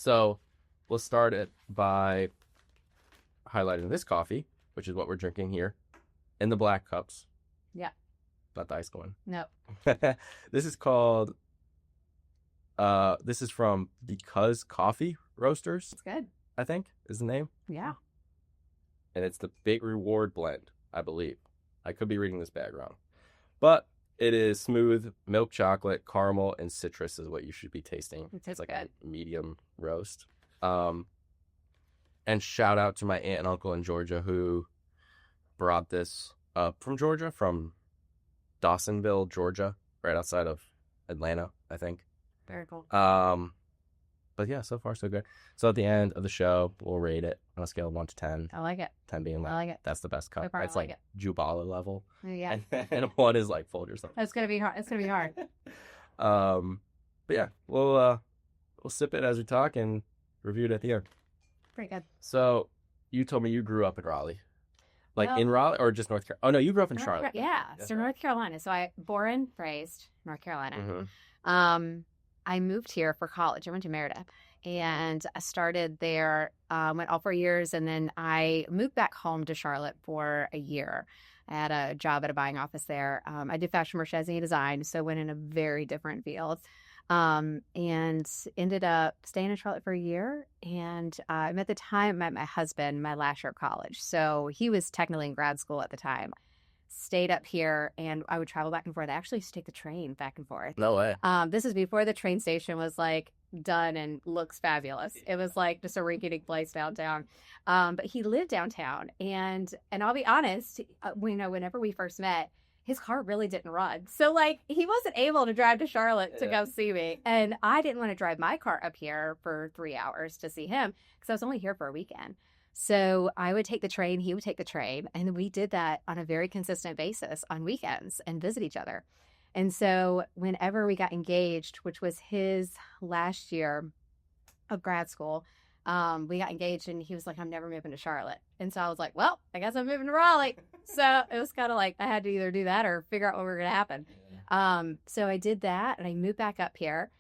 So we'll start it by highlighting this coffee, which is what we're drinking here, in the black cups. Yeah. Not the iced one. No. This is called, this is from Because Coffee Roasters, It's good. I think is the name. Yeah. And it's the Big Reward blend, I believe. I could be reading this bag wrong. But it is smooth milk chocolate, caramel, and citrus is what you should be tasting. It's like good. a medium roast. And shout out to my aunt and uncle in Georgia who brought this up from Georgia, from Dawsonville, Georgia, right outside of Atlanta, I think. Very cool. But yeah, so far so good. So at the end of the show, we'll rate it on a scale of 1 to 10. I like it. 10 being like, I like it. that's the best cup. So far, It's I like like Jubala level. Yeah. And 1 is like Folger something. It's gonna be hard. It's gonna be hard. But yeah, we'll sip it as we talk and review it at the end. Pretty good. So you told me you grew up in Raleigh. Like Well, in Raleigh or just North Carolina? Oh no, you grew up in North Charlotte. Yeah. That's So right. North Carolina. So I born and raised North Carolina. Mm-hmm. I moved here for college. I went to Merida and I started there, went all 4 years, and then I moved back home to Charlotte for a year. I had a job at a buying office there. I did fashion merchandising and design, so went in a very different field. And ended up staying in Charlotte for a year. And at the time, met my husband my last year of college. So he was technically in grad school at the time. Stayed up here, and I would travel back and forth. I actually used to take the train back and forth. No way. This is before the train station was like done and looks fabulous. It was like just a rinky-dink place downtown. But he lived downtown, and I'll be honest, whenever we first met, his car really didn't run. So like he wasn't able to drive to Charlotte to go see me, and I didn't want to drive my car up here for 3 hours to see him because I was only here for a weekend. So I would take the train, he would take the train, and we did that on a very consistent basis on weekends and visit each other. And so whenever we got engaged, which was his last year of grad school, we got engaged, and he was like, I'm never moving to Charlotte. And so I was like, well, I guess I'm moving to Raleigh. So it was kind of like I had to either do that or figure out what was going to happen. So I did that, and I moved back up here.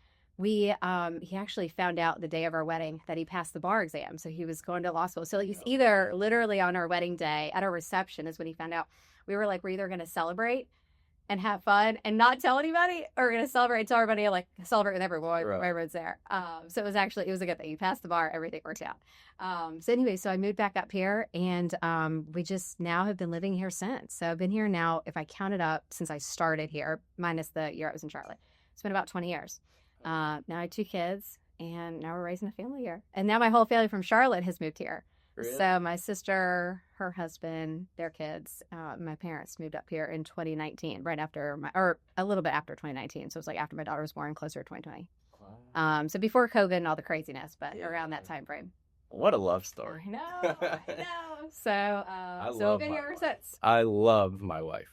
He actually found out the day of our wedding that he passed the bar exam. So he was going to law school. So he's either literally on our wedding day at our reception is when he found out. We were like, we're either going to celebrate and have fun and not tell anybody, or we're going to celebrate and tell everybody, like celebrate with everyone, Right. everyone's there. So it was a good thing. He passed the bar, everything worked out. So anyway, so I moved back up here, and we just now have been living here since. So I've been here now, if I count it up, since I started here, minus the year I was in Charlotte. It's been about 20 years. Now I have 2 kids, and now we're raising a family here. And now my whole family from Charlotte has moved here. Really? So my sister, her husband, their kids, my parents moved up here in 2019, or a little bit after 2019. So it was like after my daughter was born, closer to 2020. Wow. So before COVID and all the craziness, but around that time frame. What a love story. I know. So we've been here ever since. I love my wife.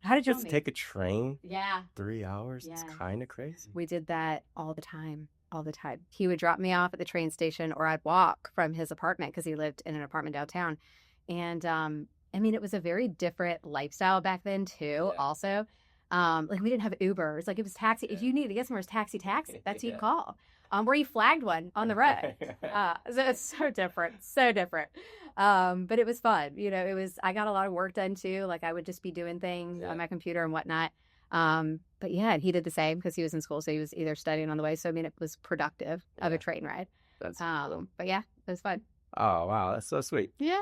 How did you Just take a train Yeah. 3 hours. Yeah. It's kind of crazy. We did that all the time. He would drop me off at the train station, or I'd walk from his apartment because he lived in an apartment downtown. And it was a very different lifestyle back then too. Yeah. Also, like we didn't have Ubers. Like it was taxi. If you needed to get somewhere, it's taxi. That's who you call. Where you flagged one on the road. So it's so different. But it was fun. I got a lot of work done too. Like I would just be doing things on my computer and whatnot. But yeah, and he did the same because he was in school. So he was either studying on the way. So, it was productive of a train ride. That's cool. But yeah, it was fun. Oh, wow. That's so sweet. Yeah.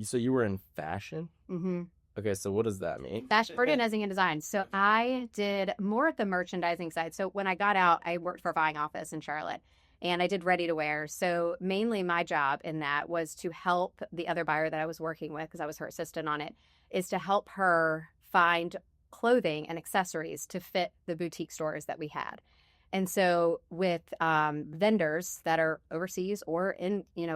So you were in fashion? Mm-hmm. Okay, so what does that mean? Fashion, merchandising, and design. So I did more of the merchandising side. So when I got out, I worked for a buying office in Charlotte, and I did ready to wear. So mainly my job in that was to help the other buyer that I was working with, because I was her assistant on it, is to help her find clothing and accessories to fit the boutique stores that we had. And so with vendors that are overseas or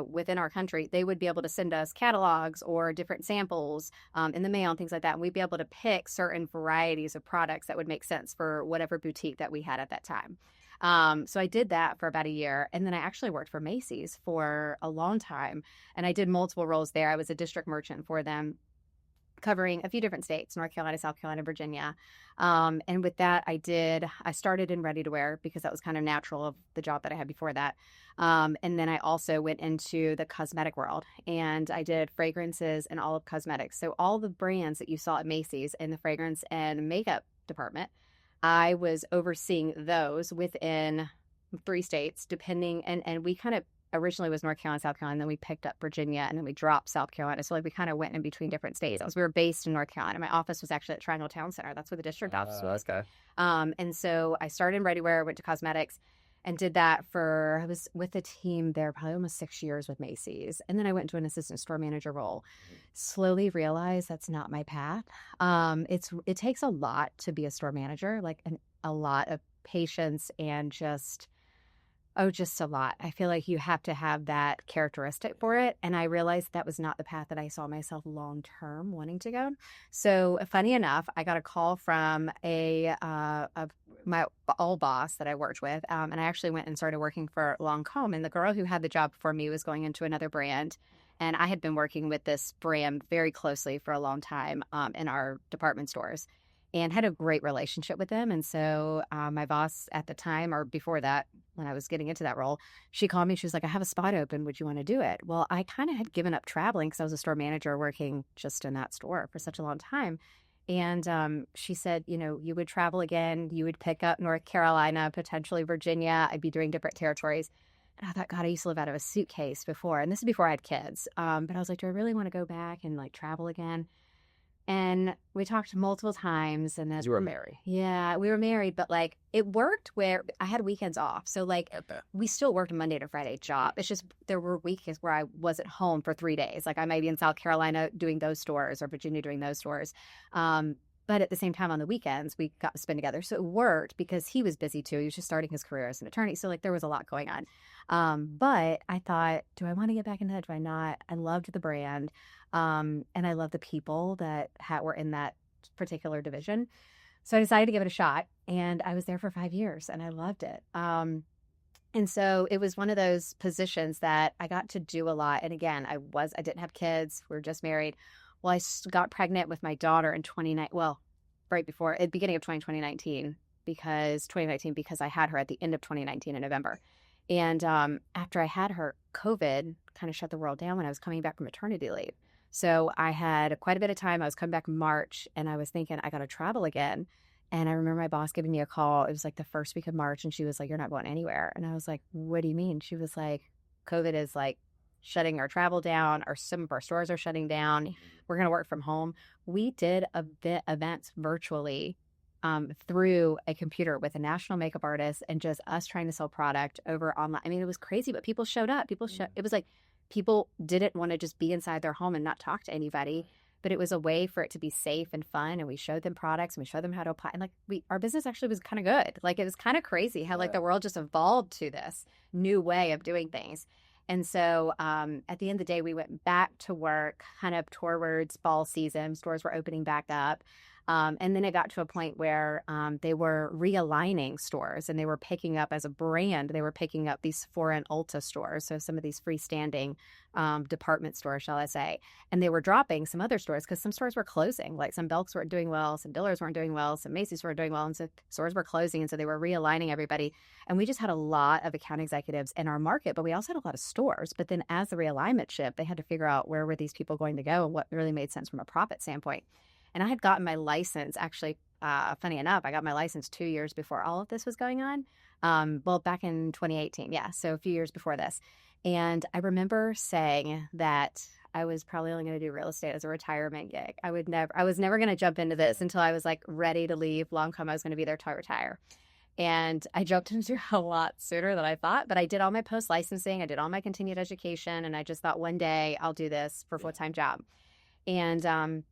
within our country, they would be able to send us catalogs or different samples in the mail and things like that. And we'd be able to pick certain varieties of products that would make sense for whatever boutique that we had at that time. So I did that for about a year. And then I actually worked for Macy's for a long time. And I did multiple roles there. I was a district merchant for them. covering a few different states, North Carolina, South Carolina, Virginia. And with that, I started in ready to wear because that was kind of natural of the job that I had before that. And then I also went into the cosmetic world and I did fragrances and all of cosmetics. So all the brands that you saw at Macy's in the fragrance and makeup department, I was overseeing those within 3 states, depending. And we kind of originally was North Carolina, South Carolina, and then we picked up Virginia, and then we dropped South Carolina. So like we kind of went in between different states. We were based in North Carolina. My office was actually at Triangle Town Center. That's where the district office was. Okay. And so I started in ready wear, went to cosmetics, and did that I was with the team there probably almost 6 years with Macy's. And then I went into an assistant store manager role. Slowly realized that's not my path. It takes a lot to be a store manager, like a lot of patience and just a lot. I feel like you have to have that characteristic for it. And I realized that was not the path that I saw myself long term wanting to go. So funny enough, I got a call from my old boss that I worked with. And I actually went and started working for Lancome. And the girl who had the job before me was going into another brand. And I had been working with this brand very closely for a long time in our department stores and had a great relationship with them. And so my boss at the time, or before that, when I was getting into that role, she called me. She was like, I have a spot open. Would you want to do it? Well, I kind of had given up traveling because I was a store manager working just in that store for such a long time. And she said, you would travel again. You would pick up North Carolina, potentially Virginia. I'd be doing different territories. And I thought, God, I used to live out of a suitcase before. And this is before I had kids. But I was like, do I really want to go back and like travel again? And we talked multiple times. And then You were married. Yeah, we were married, but like it worked where I had weekends off. So like we still worked a Monday to Friday job. It's just there were weekends where I wasn't home for 3 days. Like I might be in South Carolina doing those stores or Virginia doing those stores. But at the same time on the weekends, we got to spend together. So it worked because he was busy too. He was just starting his career as an attorney. So like there was a lot going on. But I thought, do I want to get back into that? Do I not? I loved the brand. And I love the people that were in that particular division. So I decided to give it a shot, and I was there for 5 years, and I loved it. And so it was one of those positions that I got to do a lot. And again, I didn't have kids. We were just married. Well, I got pregnant with my daughter in 2019. Well, right before, at the beginning of 2019, because I had her at the end of 2019 in November. And after I had her, COVID kind of shut the world down when I was coming back from maternity leave. So I had quite a bit of time. I was coming back in March, and I was thinking, I got to travel again. And I remember my boss giving me a call. It was like the first week of March, and she was like, you're not going anywhere. And I was like, what do you mean? She was like, COVID is like shutting our travel down, or some of our stores are shutting down. We're going to work from home. We did events virtually through a computer with a national makeup artist and just us trying to sell product over online. I mean, it was crazy, but people showed up. It was like people didn't want to just be inside their home and not talk to anybody, but it was a way for it to be safe and fun. And we showed them products and we showed them how to apply. And like our business actually was kind of good. Like it was kind of crazy how like the world just evolved to this new way of doing things. And so at the end of the day, we went back to work kind of towards fall season. Stores were opening back up. And then it got to a point where they were realigning stores, and they were picking up, as a brand, they were picking up these Sephora and Ulta stores. So some of these freestanding department stores, shall I say. And they were dropping some other stores because some stores were closing. Like some Belks weren't doing well, some Dillard's weren't doing well, some Macy's weren't doing well. And so stores were closing. And so they were realigning everybody. And we just had a lot of account executives in our market, but we also had a lot of stores. But then as the realignment shift, they had to figure out where were these people going to go and what really made sense from a profit standpoint. And I had gotten my license, actually, funny enough, I got my license 2 years before all of this was going on. Well, back in 2018, yeah, so a few years before this. And I remember saying that I was probably only going to do real estate as a retirement gig. I was never going to jump into this until I was like ready to leave Lancome. I was going to be there till I retire. And I jumped into a lot sooner than I thought, but I did all my post-licensing, I did all my continued education, and I just thought one day I'll do this for a full-time job. And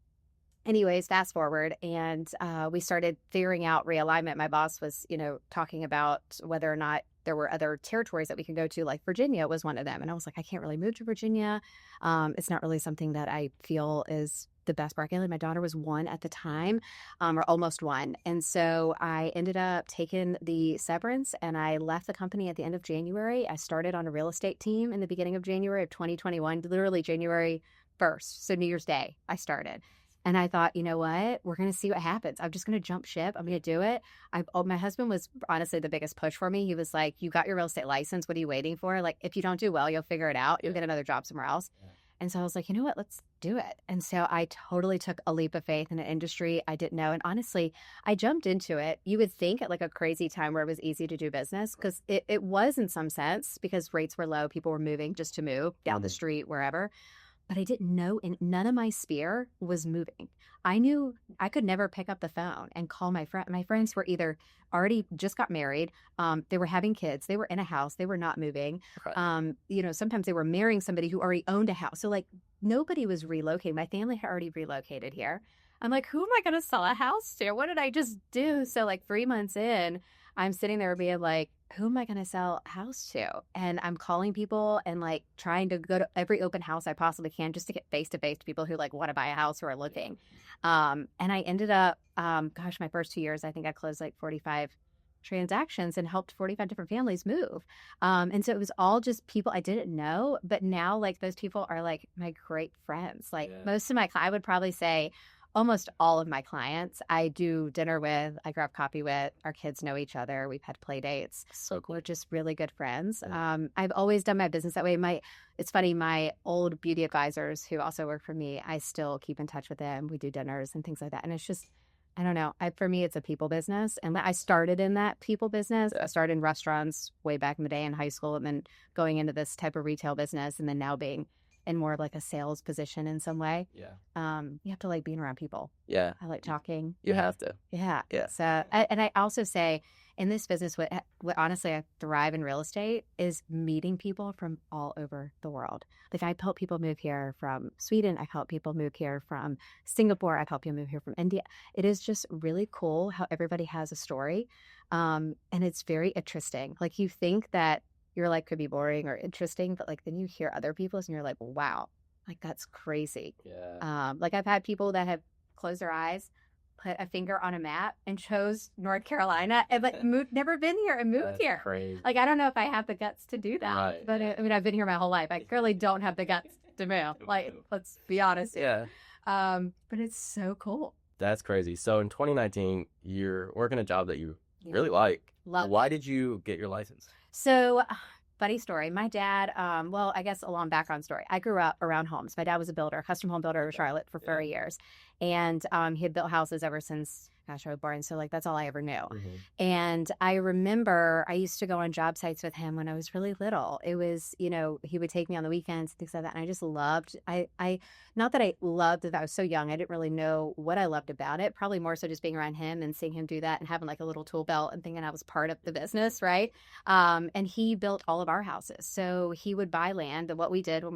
anyways, fast forward, and we started figuring out realignment. My boss was, talking about whether or not there were other territories that we could go to, like Virginia was one of them. And I was like, I can't really move to Virginia. It's not really something that I feel is the best bracket. My daughter was 1 at the time, or almost 1. And so I ended up taking the severance, and I left the company at the end of January. I started on a real estate team in the beginning of January of 2021, literally January 1st. So New Year's Day, I started. And I thought, you know what? We're going to see what happens. I'm just going to jump ship. I'm going to do it. My husband was honestly the biggest push for me. He was like, you got your real estate license. What are you waiting for? Like, if you don't do well, you'll figure it out. You'll get another job somewhere else. Yeah. And so I was like, you know what? Let's do it. And so I totally took a leap of faith in an industry I didn't know. And honestly, I jumped into it. You would think at like a crazy time where it was easy to do business, because it was in some sense, because rates were low. People were moving just to move down the street, wherever. But I didn't know, and none of my sphere was moving. I knew I could never pick up the phone and call my friend. My friends were either already just got married, they were having kids, they were in a house, they were not moving. Right. Sometimes they were marrying somebody who already owned a house. So like nobody was relocating. My family had already relocated here. I'm like, who am I going to sell a house to? What did I just do? So like 3 months in, I'm sitting there being like, who am I going to sell a house to? And I'm calling people and like trying to go to every open house I possibly can just to get face to face to people who like want to buy a house or are looking. And I ended up, my first 2 years, I think I closed like 45 transactions and helped 45 different families move. And so it was all just people I didn't know. But now like those people are like my great friends. Like most of I would probably say, almost all of my clients I do dinner with, I grab coffee with, our kids know each other, we've had play dates. So cool. We're just really good friends. Yeah. I've always done my business that way. It's funny, my old beauty advisors who also work for me, I still keep in touch with them. We do dinners and things like that. And it's just, I don't know. For me, it's a people business. And I started in that people business. I started in restaurants way back in the day in high school, and then going into this type of retail business, and then now being in more of like a sales position in some way. Yeah. You have to like being around people. Yeah. I like talking. You have to. Yeah. Yeah. So, and I also say in this business, what honestly I thrive in real estate is meeting people from all over the world. Like I've helped people move here from Sweden. I've helped people move here from Singapore. I've helped people move here from India. It is just really cool how everybody has a story. And it's very interesting. Like you think that your life could be boring or interesting, but like then you hear other people's and you're like, wow, like that's crazy. Yeah. Like I've had people that have closed their eyes, put a finger on a map, and chose North Carolina, and like never been here and moved that's here. Crazy. Like I don't know if I have the guts to do that, right. But I mean I've been here my whole life. I really don't have the guts to move. Like let's be honest. Yeah. But it's so cool. That's crazy. So in 2019, you're working a job that you really like. Love. Why did you get your license? So, funny story. My dad, I guess a long background story. I grew up around homes. My dad was a builder, custom home builder in Charlotte for 30 years. And he had built houses ever since, I was born. So like, that's all I ever knew. Mm-hmm. And I remember I used to go on job sites with him when I was really little. It was, he would take me on the weekends, things like that. And I just loved, not that I loved that I was so young. I didn't really know what I loved about it. Probably more so just being around him and seeing him do that and having like a little tool belt and thinking I was part of the business. Right. And he built all of our houses. So he would buy land. And what we did when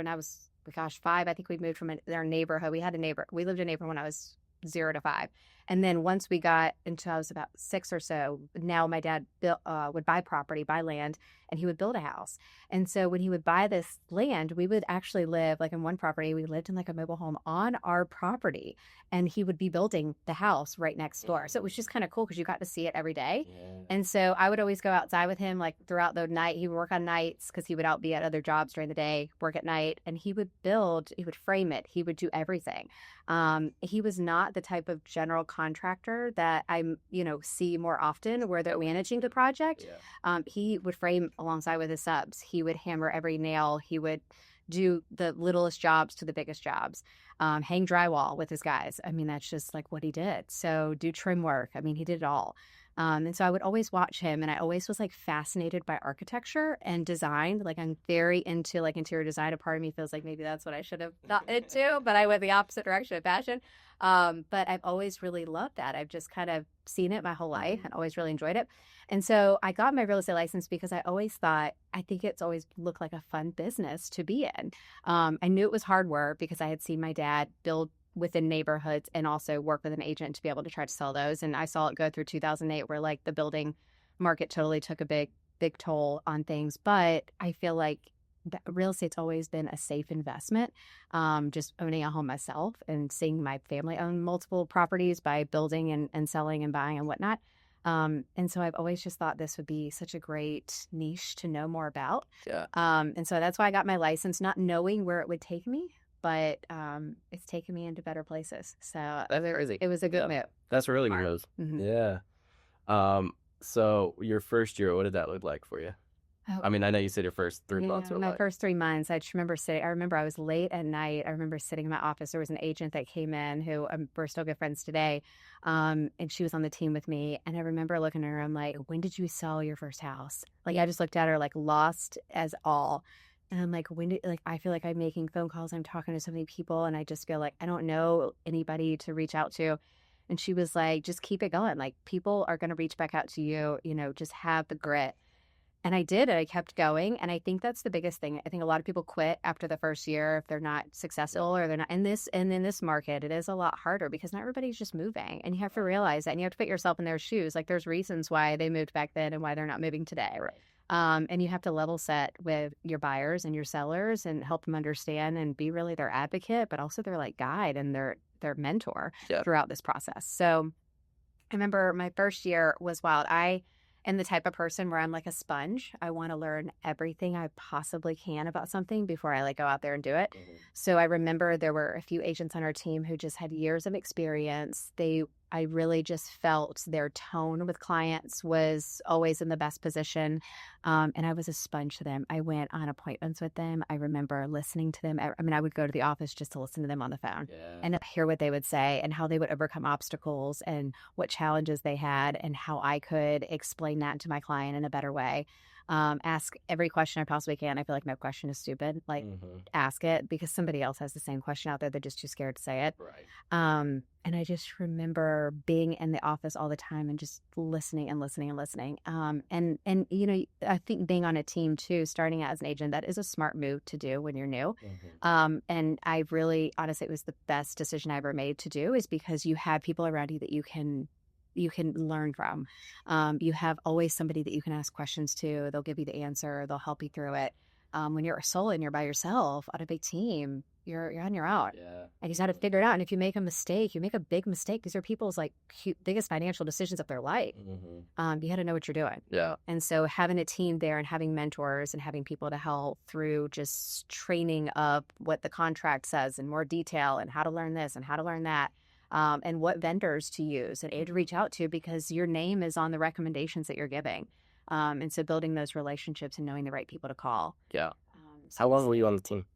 I was, 5, I think we moved from our neighborhood. We lived in a neighborhood when I was 0 to 5. And then once we got until I was about 6 or so, now my dad would buy land, and he would build a house. And so when he would buy this land, we would actually live like in one property. We lived in like a mobile home on our property, and he would be building the house right next door. So it was just kind of cool because you got to see it every day. Yeah. And so I would always go outside with him like throughout the night. He would work on nights because he would be at other jobs during the day, work at night, and he would frame it. He would do everything. He was not the type of general contractor that I, see more often where they're managing the project. Yeah. He would frame alongside with his subs. He would hammer every nail. He would do the littlest jobs to the biggest jobs, hang drywall with his guys. I mean, that's just like what he did. So do trim work. I mean, he did it all. And so I would always watch him, and I always was like fascinated by architecture and design. Like I'm very into like interior design. A part of me feels like maybe that's what I should have got into, but I went the opposite direction of fashion. But I've always really loved that. I've just kind of seen it my whole life and always really enjoyed it. And so I got my real estate license because I always thought, I think it's always looked like a fun business to be in. I knew it was hard work because I had seen my dad build within neighborhoods and also work with an agent to be able to try to sell those. And I saw it go through 2008 where like the building market totally took a big toll on things. But I feel like real estate's always been a safe investment. Just owning a home myself and seeing my family own multiple properties by building and selling and buying and whatnot. And so I've always just thought this would be such a great niche to know more about. Yeah. And so that's why I got my license, not knowing where it would take me. but it's taken me into better places. So That's crazy. it was a good Yeah. move. That's really good news. Mhm. Yeah. So your first year, what did that look like for you? Oh, I mean, I know you said your first 3 months were my like, first 3 months, I just remember sitting. I remember I was late at night. I remember sitting in my office. There was an agent that came in who we're still good friends today, and she was on the team with me. And I remember looking at her. I'm like, "When did you sell your first house?" Like I just looked at her like lost as all. And I'm like, when did like I feel like I'm making phone calls. I'm talking to so many people, and I just feel like I don't know anybody to reach out to. And she was like, just keep it going. Like people are going to reach back out to you. Just have the grit. And I did, and I kept going. And I think that's the biggest thing. I think a lot of people quit after the first year if they're not successful or they're not in this. And in this market, it is a lot harder because not everybody's just moving. And you have to realize that. And you have to put yourself in their shoes. Like there's reasons why they moved back then and why they're not moving today. Right. And you have to level set with your buyers and your sellers and help them understand and be really their advocate, but also their like guide and their mentor throughout this process. So I remember my first year was wild. I am the type of person where I'm like a sponge. I want to learn everything I possibly can about something before I like go out there and do it. Mhm. So I remember there were a few agents on our team who just had years of experience. I really just felt their tone with clients was always in the best position. And I was a sponge to them. I went on appointments with them. I remember listening to them. I mean, I would go to the office just to listen to them on the phone and hear what they would say and how they would overcome obstacles and what challenges they had and how I could explain that to my client in a better way. Ask every question I possibly can. I feel like no question is stupid. Like ask it because somebody else has the same question out there. They're just too scared to say it. Right. And I just remember being in the office all the time and just listening and listening and listening. And I think being on a team too, starting out as an agent, that is a smart move to do when you're new. And I really, honestly, it was the best decision I ever made to do is because you have people around you that you can learn from. You have always somebody that you can ask questions to. They'll give you the answer. They'll help you through it. When you're a solo and you're by yourself on a big team, you're on your own. Yeah. And you just got to figure it out. And if you make a mistake, you make a big mistake. These are people's like biggest financial decisions of their life. You got to know what you're doing. Yeah. And so having a team there and having mentors and having people to help through just training up what the contract says in more detail and how to learn this and how to learn that. And what vendors to use and to reach out to because your name is on the recommendations that you're giving. And so building those relationships and knowing the right people to call. Yeah. How long were you on the team?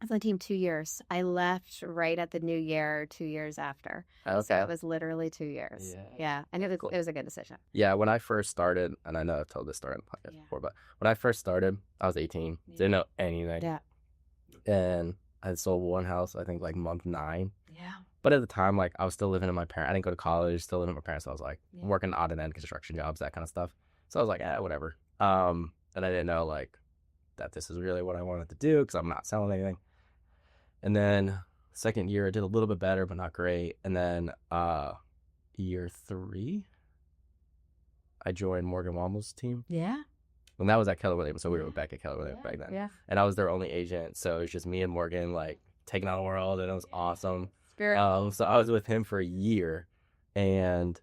I was on the team 2 years. I left right at the new year, 2 years after. Okay. So it was literally 2 years. Yeah. And it was a good decision. Yeah, when I first started, and I know I've told this story on the podcast before, but when I first started, I was 18. Didn't know anything. Yeah. And I sold one house, I think like month 9. Yeah. But at the time, like I was still living with my parents. I didn't go to college, still living with my parents. So I was like working odd and end construction jobs, that kind of stuff. So I was like, whatever. And I didn't know like that this is really what I wanted to do because I'm not selling anything. And then second year, I did a little bit better, but not great. And then year 3, I joined Morgan Wommel's team. Yeah. And that was at Keller Williams. So we were back at Keller Williams back then. Yeah. And I was their only agent. So it was just me and Morgan like taking on the world, and it was awesome. So I was with him for a year, and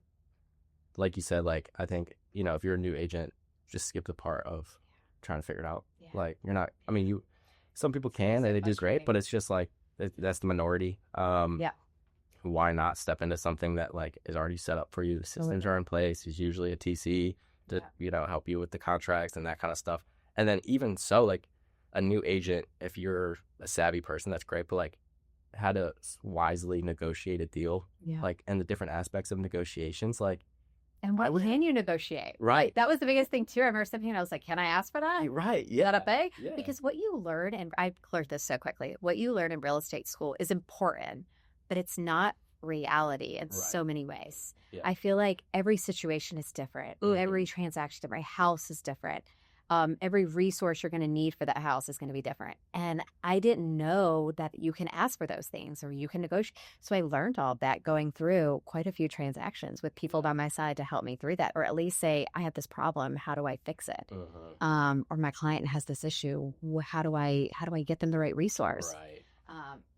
like you said, like I think if you're a new agent, just skip the part of trying to figure it out. Like you're not. I mean, some people can, they do great, but it's just like that's the minority. Why not step into something that like is already set up for you? The systems are in place. There's usually a TC to help you with the contracts and that kind of stuff. And then even so, like a new agent, if you're a savvy person, that's great. But like how to wisely negotiate a deal, like and the different aspects of negotiations, like and what can you negotiate? Right. That was the biggest thing too. I remember something and I was like, can I ask for that? Right. Is that okay? Yeah. Because what you learn, and I learned this so quickly, what you learn in real estate school is important, but it's not reality in so many ways. I feel like every situation is different. Every transaction is different. Every house is different. Every resource you're going to need for that house is going to be different. And I didn't know that you can ask for those things or you can negotiate. So I learned all of that going through quite a few transactions with people by my side to help me through that, or at least say, I have this problem. How do I fix it? Or my client has this issue. How do I get them the right resource? Right.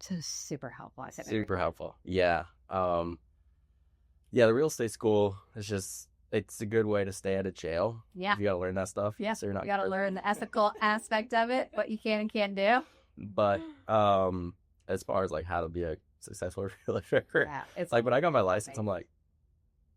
So super helpful. Super helpful. Yeah. The real estate school is just, it's a good way to stay out of jail. Yeah. You got to learn that stuff. Yeah. So you're not. You got to learn the ethical aspect of it, what you can and can't do. But as far as like how to be a successful realtor. Yeah, it's Like when I got my license, amazing. I'm like,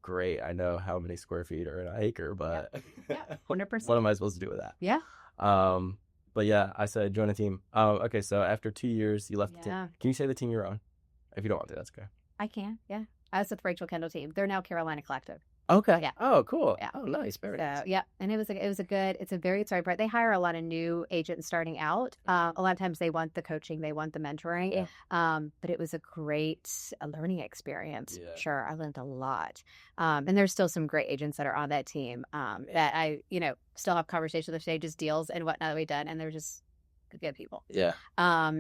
great, I know how many square feet are in an acre, but Yeah, 100%. what am I supposed to do with that? Yeah. But yeah, I said join a team. Okay, so after 2 years, you left the team. Yeah. Can you say the team you're on? If you don't want to, that's okay. I can. Yeah. I was with Rachel Kendall team. They're now Carolina Collective. Okay. Yeah. Oh, cool. Yeah. Oh, nice. Very nice. So yeah, and it's a very exciting part. They hire a lot of new agents starting out. A lot of times they want the coaching, they want the mentoring. Yeah. But it was a great learning experience. Yeah. Sure, I learned a lot. And there's still some great agents that are on that team that I still have conversations with today, just deals and whatnot that we've done, and they're just good people. Yeah.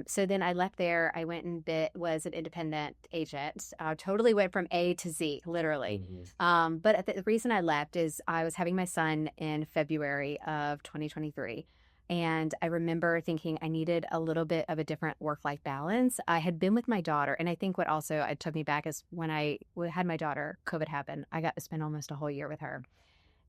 So then I left there. I went and was an independent agent. Totally went from A to Z, literally. Mm-hmm. But the reason I left is I was having my son in February of 2023. And I remember thinking I needed a little bit of a different work-life balance. I had been with my daughter. And I think what also took me back is when I had my daughter, COVID happened. I got to spend almost a whole year with her.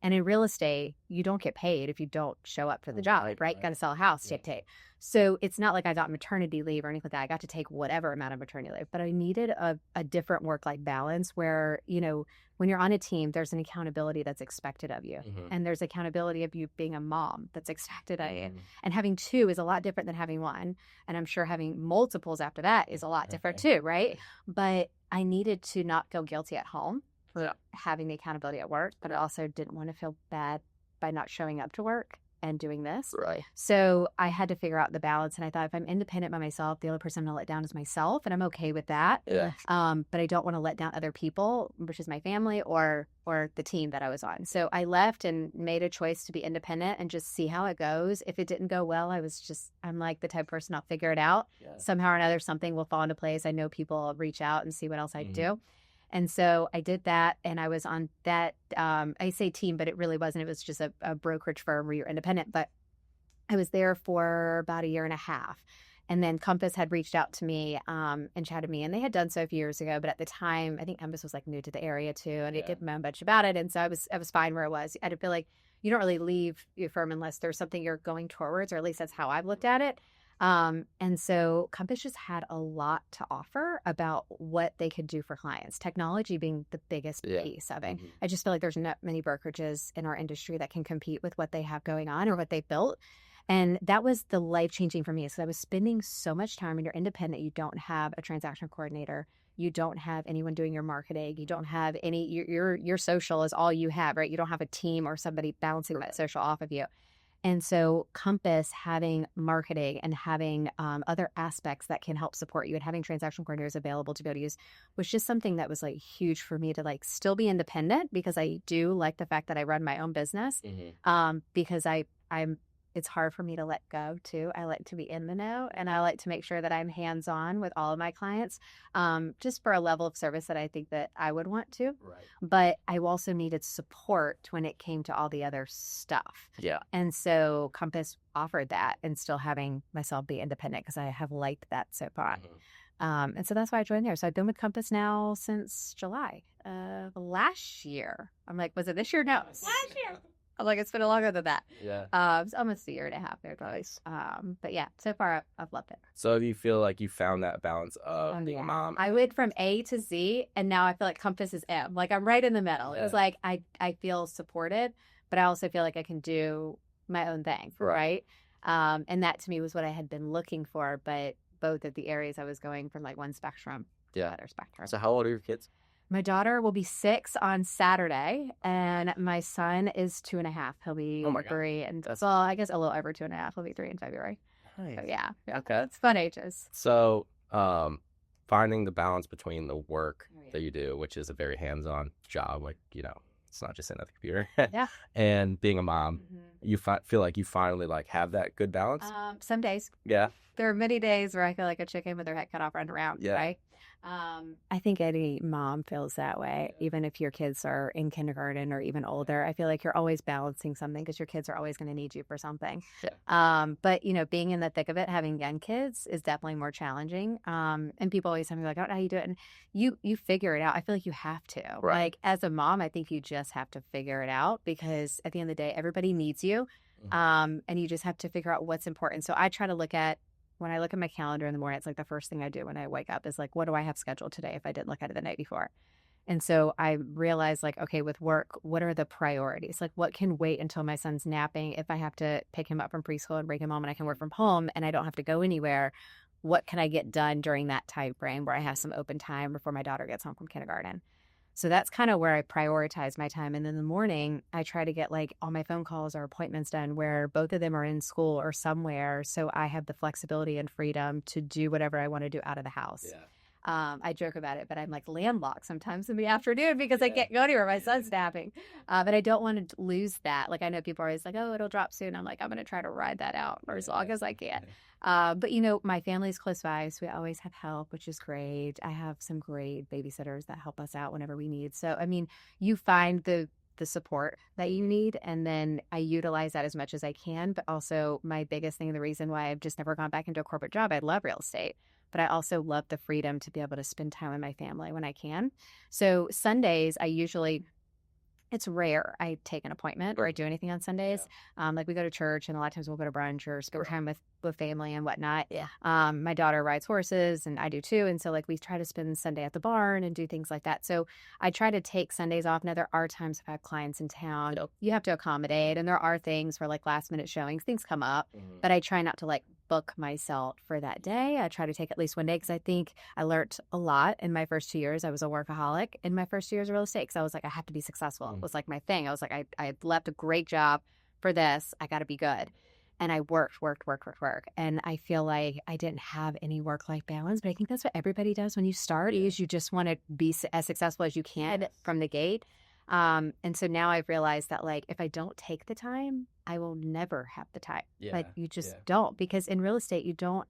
And in real estate, you don't get paid if you don't show up for the job, right? You got to sell a house, take tape. So it's not like I got maternity leave or anything like that. I got to take whatever amount of maternity leave, but I needed a different work-life balance where, when you're on a team, there's an accountability that's expected of you. Mm-hmm. And there's accountability of you being a mom that's expected of you. Mm-hmm. And having two is a lot different than having one. And I'm sure having multiples after that is a lot different too, right? But I needed to not feel guilty at home for having the accountability at work, but I also didn't want to feel bad by not showing up to work and doing this. Right. So I had to figure out the balance. And I thought if I'm independent by myself, the only person I'm going to let down is myself. And I'm okay with that. Yeah. But I don't want to let down other people, which is my family or the team that I was on. So I left and made a choice to be independent and just see how it goes. If it didn't go well, I'm like the type of person, I'll figure it out. Yeah. Somehow or another, something will fall into place. I know people will reach out and see what else I do. And so I did that, and I was on that, I say team, but it really wasn't. It was just a brokerage firm where you're independent. But I was there for about a year and a half. And then Compass had reached out to me and chatted me, and they had done so a few years ago. But at the time, I think Compass was like new to the area too, and I didn't know much about it. And so I was fine where I was. I feel like you don't really leave your firm unless there's something you're going towards, or at least that's how I've looked at it. And so Compass just had a lot to offer about what they could do for clients, technology being the biggest piece of it. Mm-hmm. I just feel like there's not many brokerages in our industry that can compete with what they have going on or what they've built. And that was the life-changing for me. So I was spending so much time when you're independent, you don't have a transaction coordinator. You don't have anyone doing your marketing. You don't have your social is all you have, right? You don't have a team or somebody bouncing that social off of you. And so Compass having marketing and having other aspects that can help support you and having transaction coordinators available to be able to use was just something that was like huge for me to like still be independent, because I do like the fact that I run my own business because it's hard for me to let go too. I like to be in the know, and I like to make sure that I'm hands-on with all of my clients just for a level of service that I think that I would want to. Right. But I also needed support when it came to all the other stuff. Yeah. And so Compass offered that, and still having myself be independent because I have liked that so far. Mm-hmm. And so that's why I joined there. So I've been with Compass now since July of last year. I'm like, was it this year? No, last year. I'm like, it's been longer than that. Yeah. It's almost a year and a half there, probably. But yeah, so far I've loved it. So do you feel like you found that balance of being a mom? I went from A to Z, and now I feel like Compass is M. Like I'm right in the middle. Yeah. It was like I feel supported, but I also feel like I can do my own thing, right? And that to me was what I had been looking for, but both of the areas I was going from like one spectrum to the other spectrum. So how old are your kids? My daughter will be 6 on Saturday, and my son is 2.5. He'll be 3, and well, I guess a little over 2.5. He'll be 3 in February. Nice. So yeah. Okay, it's fun ages. So, finding the balance between the work that you do, which is a very hands-on job, like it's not just in the computer, and being a mom, you feel like you finally like have that good balance. Some days, there are many days where I feel like a chicken with their head cut off running around, right? I think any mom feels that way, even if your kids are in kindergarten or even older. I feel like you're always balancing something because your kids are always going to need you for something. But being in the thick of it, having young kids is definitely more challenging. And people always tell me like, "Oh, how do you do it?" And you figure it out. I feel like you have to. Right. Like as a mom, I think you just have to figure it out, because at the end of the day, everybody needs you, and you just have to figure out what's important. So I try to look at when I look at my calendar in the morning, it's like the first thing I do when I wake up is like, what do I have scheduled today if I didn't look at it the night before? And so I realized, like, okay, with work, what are the priorities? Like, what can wait until my son's napping? If I have to pick him up from preschool and bring him home and I can work from home and I don't have to go anywhere, what can I get done during that time frame where I have some open time before my daughter gets home from kindergarten? So that's kind of where I prioritize my time. And in the morning, I try to get like all my phone calls or appointments done where both of them are in school or somewhere. So I have the flexibility and freedom to do whatever I want to do out of the house. Yeah. I joke about it, but I'm like landlocked sometimes in the afternoon because I can't go anywhere. My son's napping. But I don't want to lose that. Like I know people are always like, oh, it'll drop soon. I'm like, I'm going to try to ride that out for as long as I can. But my family's close by, so we always have help, which is great. I have some great babysitters that help us out whenever we need. So, I mean, you find the support that you need, and then I utilize that as much as I can. But also my biggest thing, the reason why I've just never gone back into a corporate job, I love real estate. But I also love the freedom to be able to spend time with my family when I can. So Sundays, it's rare I take an appointment or I do anything on Sundays. Yeah. Like we go to church and a lot of times we'll go to brunch or spend time with family and whatnot. Yeah. My daughter rides horses and I do too. And so like we try to spend Sunday at the barn and do things like that. So I try to take Sundays off. Now there are times I've had clients in town. You have to accommodate, and there are things for like last minute showings, things come up, but I try not to like book myself for that day. I try to take at least one day because I think I learned a lot in my first 2 years. I was a workaholic in my first 2 years of real estate because I was like, I have to be successful. It was like my thing. I was like, I left a great job for this. I got to be good. And I worked. And I feel like I didn't have any work-life balance, but I think that's what everybody does when you start is you just want to be as successful as you can from the gate. And so now I've realized that like, if I don't take the time, I will never have the time. Like you just don't, because in real estate, you don't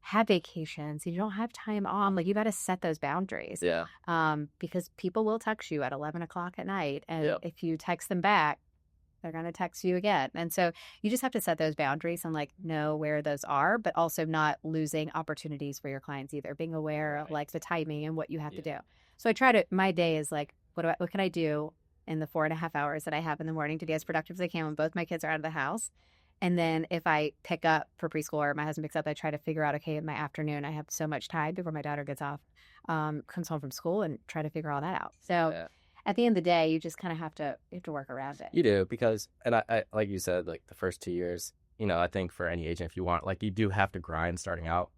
have vacations. You don't have time on. Like you got to set those boundaries. Yeah. Because people will text you at 11 o'clock at night. And if you text them back, they're going to text you again. And so you just have to set those boundaries and like know where those are, but also not losing opportunities for your clients either. Being aware of like the timing and what you have to do. So I try to, my day is like, what can I do in the 4.5 hours that I have in the morning to be as productive as I can when both my kids are out of the house? And then if I pick up for preschool or my husband picks up, I try to figure out, okay, in my afternoon, I have so much time before my daughter gets off, comes home from school, and try to figure all that out. So at the end of the day, you just kind of have to work around it. You do, because, and I like you said, like the first 2 years, I think for any agent, if you want, like you do have to grind starting out.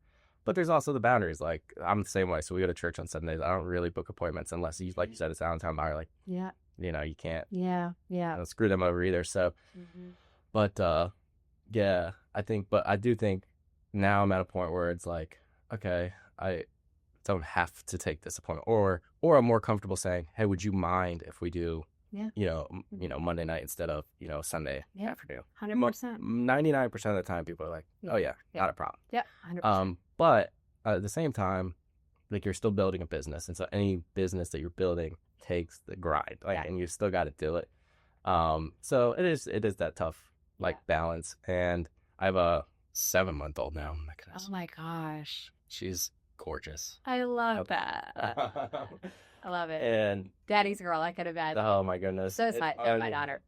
But there's also the boundaries. Like I'm the same way. So we go to church on Sundays. I don't really book appointments unless you, like you said, it's downtown buyer. Like, you can't. Screw them over either. So, but I do think now I'm at a point where it's like, okay, I don't have to take this appointment, or I'm more comfortable saying, hey, would you mind if we do, Monday night instead of, Sunday afternoon. 100%. 99% of the time, people are like, oh yeah, not a problem. Yeah, 100%. But at the same time, like you're still building a business, and so any business that you're building takes the grind, and you still got to do it. So it is that tough balance. And I have a 7-month-old now. Oh my gosh, she's gorgeous. I love that. I love it. And daddy's girl, I could imagine. Oh my goodness. So is my daughter.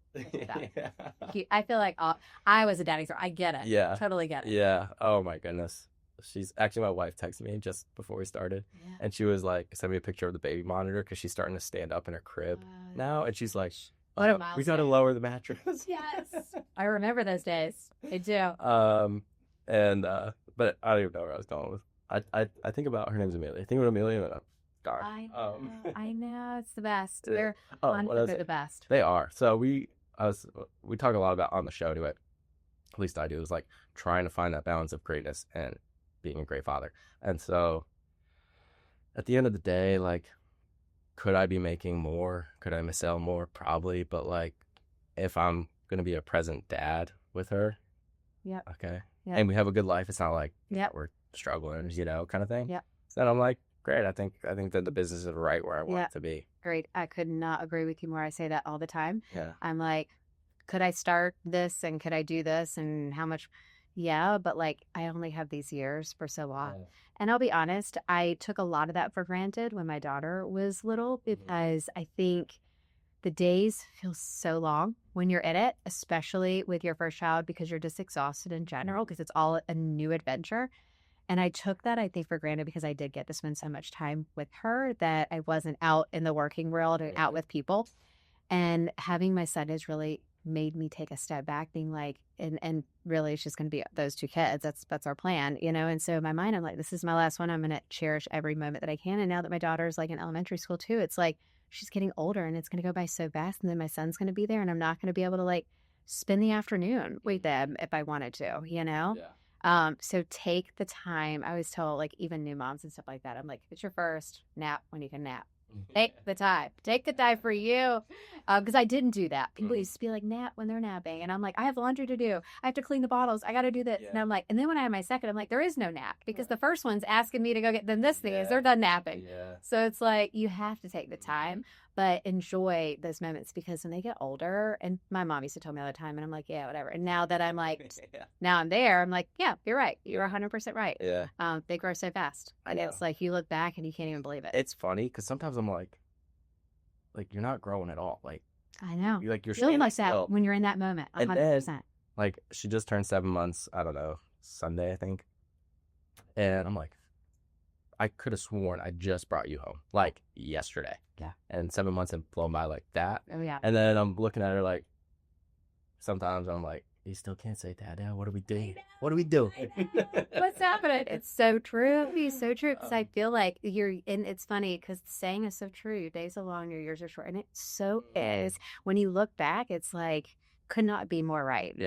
I feel like I was a daddy's girl. I get it. Yeah. Totally get it. Yeah. Oh my goodness. She's actually, my wife texted me just before we started, and she was like, sent me a picture of the baby monitor because she's starting to stand up in her crib now, and she's like, we got to lower the mattress. Yes. I remember those days. I do. But I don't even know where I was going with. I think about, her name's Amelia. I think about Amelia and I'm darn. I know, it's the best. They're fun, but they're the best. They are. So we talk a lot about on the show anyway. At least I do. Is like trying to find that balance of greatness and being a great father. And so at the end of the day, like, could I be making more? Could I sell more? Probably. But like, if I'm going to be a present dad with her, okay, and we have a good life, it's not like we're struggling, kind of thing. So then I'm like, great. I think that the business is right where I want it to be. Great. I could not agree with you more. I say that all the time. Yeah. I'm like, could I start this and could I do this and how much? Yeah, but like I only have these years for so long. Yeah. And I'll be honest, I took a lot of that for granted when my daughter was little, because I think the days feel so long when you're in it, especially with your first child, because you're just exhausted in general, because it's all a new adventure. And I took that, I think, for granted because I did get to spend so much time with her that I wasn't out in the working world or out with people. And having my son has really made me take a step back, being like, and really it's just going to be those 2 kids. That's our plan, you know? And so in my mind, I'm like, this is my last one. I'm going to cherish every moment that I can. And now that my daughter's like in elementary school too, it's like, she's getting older and it's going to go by so fast. And then my son's going to be there and I'm not going to be able to like spend the afternoon with them if I wanted to, you know? So take the time. I always tell like even new moms and stuff like that. I'm like, it's your first nap when you can nap. Take the time. Take the time for you. Because I didn't do that. People used to be like, nap when they're napping. And I'm like, I have laundry to do. I have to clean the bottles. I got to do this. And I'm like, and then when I had my second, I'm like, there is no nap. Because the first one's asking me to go get them this thing is they're done napping. So it's like, you have to take the time. But enjoy those moments because when they get older, and my mom used to tell me all the time, and I'm like, yeah, whatever. And now that I'm like, now I'm there, I'm like, yeah, you're right. You're 100% right. They grow so fast. And it's like you look back and you can't even believe it. It's funny because sometimes I'm like you're not growing at all. Like I know. You're feeling like that when you're in that moment. 100%. And then, like she just turned 7 months. I don't know, Sunday I think. And I'm like, I could have sworn I just brought you home like yesterday. And 7 months have flown by like that. Oh yeah. And then I'm looking at her like, sometimes I'm like, you still can't say that now. What are we doing? What are we doing? What's happening? It's so true. It's so true. Because I feel like and it's funny because the saying is so true. Your days are long, your years are short. And it so is. When you look back, it's like, could not be more right.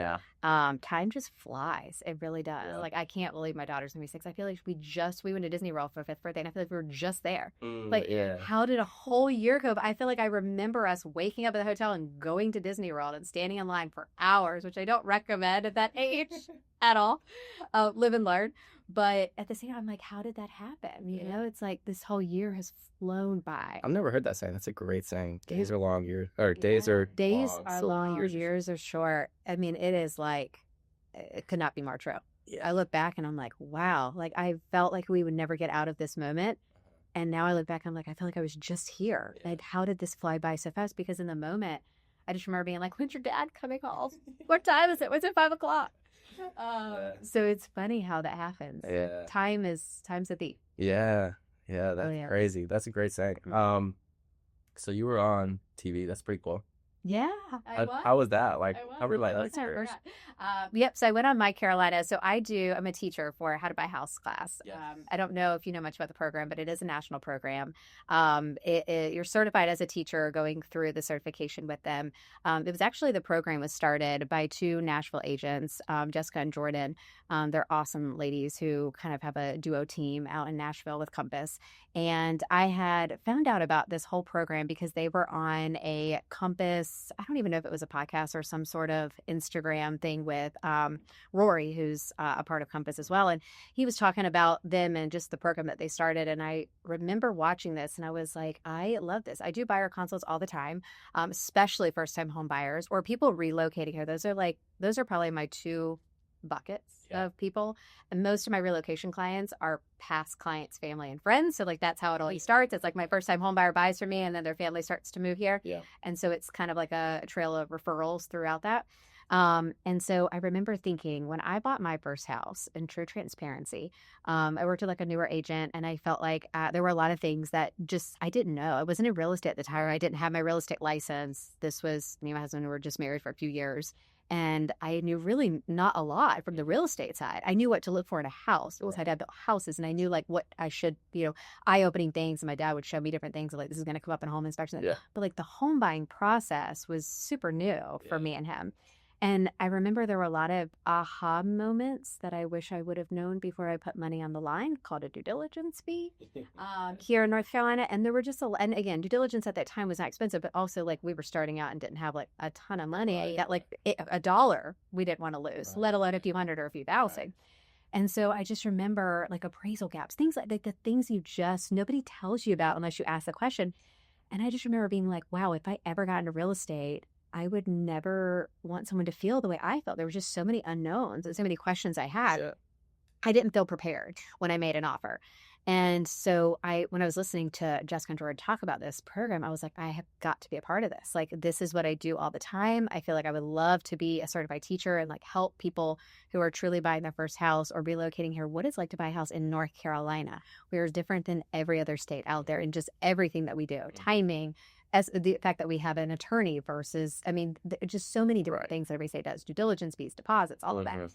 Time just flies. It really does. Like I can't believe my daughter's gonna be 6. I feel like we went to Disney World for her 5th birthday and I feel like we were just there. How did a whole year go? But I feel like I remember us waking up at the hotel and going to Disney World and standing in line for hours, which I don't recommend at that age at all. Live and learn. But at the same time, I'm like, how did that happen? You know, it's like this whole year has flown by. I've never heard that saying. That's a great saying. Days are long, years or days are long, years are short. I mean, it is like it could not be more true. I look back and I'm like, wow, like I felt like we would never get out of this moment. And now I look back, I'm like, I feel like I was just here. Like, how did this fly by so fast? Because in the moment, I just remember being like, when's your dad coming home? What time is it? Was it 5 o'clock? So it's funny how that happens. Time's a thief. That's crazy. That's a great saying. So you were on TV. That's pretty cool. Yeah. How was that? Like, how were like Yep. So I went on My Carolina. So I'm a teacher for How to Buy a House class. I don't know if you know much about the program, but it is a national program. You're certified as a teacher going through the certification with them. It was actually the program was started by 2 Nashville agents, Jessica and Jordan. They're awesome ladies who kind of have a duo team out in Nashville with Compass. And I had found out about this whole program because they were on a Compass, I don't even know if it was a podcast or some sort of Instagram thing with Rory, who's a part of Compass as well. And he was talking about them and just the program that they started. And I remember watching this and I was like, I love this. I do buyer consults all the time, especially first-time home buyers or people relocating here. Those are probably my 2 buckets of people. And most of my relocation clients are past clients, family, and friends. So like that's how it always starts. It's like my first time home buyer buys from me and then their family starts to move here. And so it's kind of like a trail of referrals throughout that. And so I remember thinking when I bought my first house, in true transparency, I worked with like a newer agent and I felt like there were a lot of things that just I didn't know. I wasn't in real estate at the time. I didn't have my real estate license. This was me and my husband who were just married for a few years. And I knew really not a lot from the real estate side. I knew what to look for in a house. It was my dad built houses, and I knew like what I should, eye-opening things. And my dad would show me different things. Like this is going to come up in home inspection. But like the home buying process was super new for me and him. And I remember there were a lot of aha moments that I wish I would have known before I put money on the line, called a due diligence fee here in North Carolina. And there were just and again, due diligence at that time was not expensive, but also like we were starting out and didn't have like a ton of money. I got like $1 we didn't want to lose, let alone a few hundred or a few thousand. And so I just remember like appraisal gaps, things like the things nobody tells you about unless you ask the question. And I just remember being like, wow, if I ever got into real estate, I would never want someone to feel the way I felt. There were just so many unknowns and so many questions I had. I didn't feel prepared when I made an offer. And so when I was listening to Jessica and Jordan talk about this program, I was like, I have got to be a part of this. Like, this is what I do all the time. I feel like I would love to be a certified teacher and like help people who are truly buying their first house or relocating here. What it's like to buy a house in North Carolina. We are different than every other state out there in just everything that we do. Timing, as the fact that we have an attorney versus, I mean, just so many different things that every state does, due diligence fees, deposits, all of that.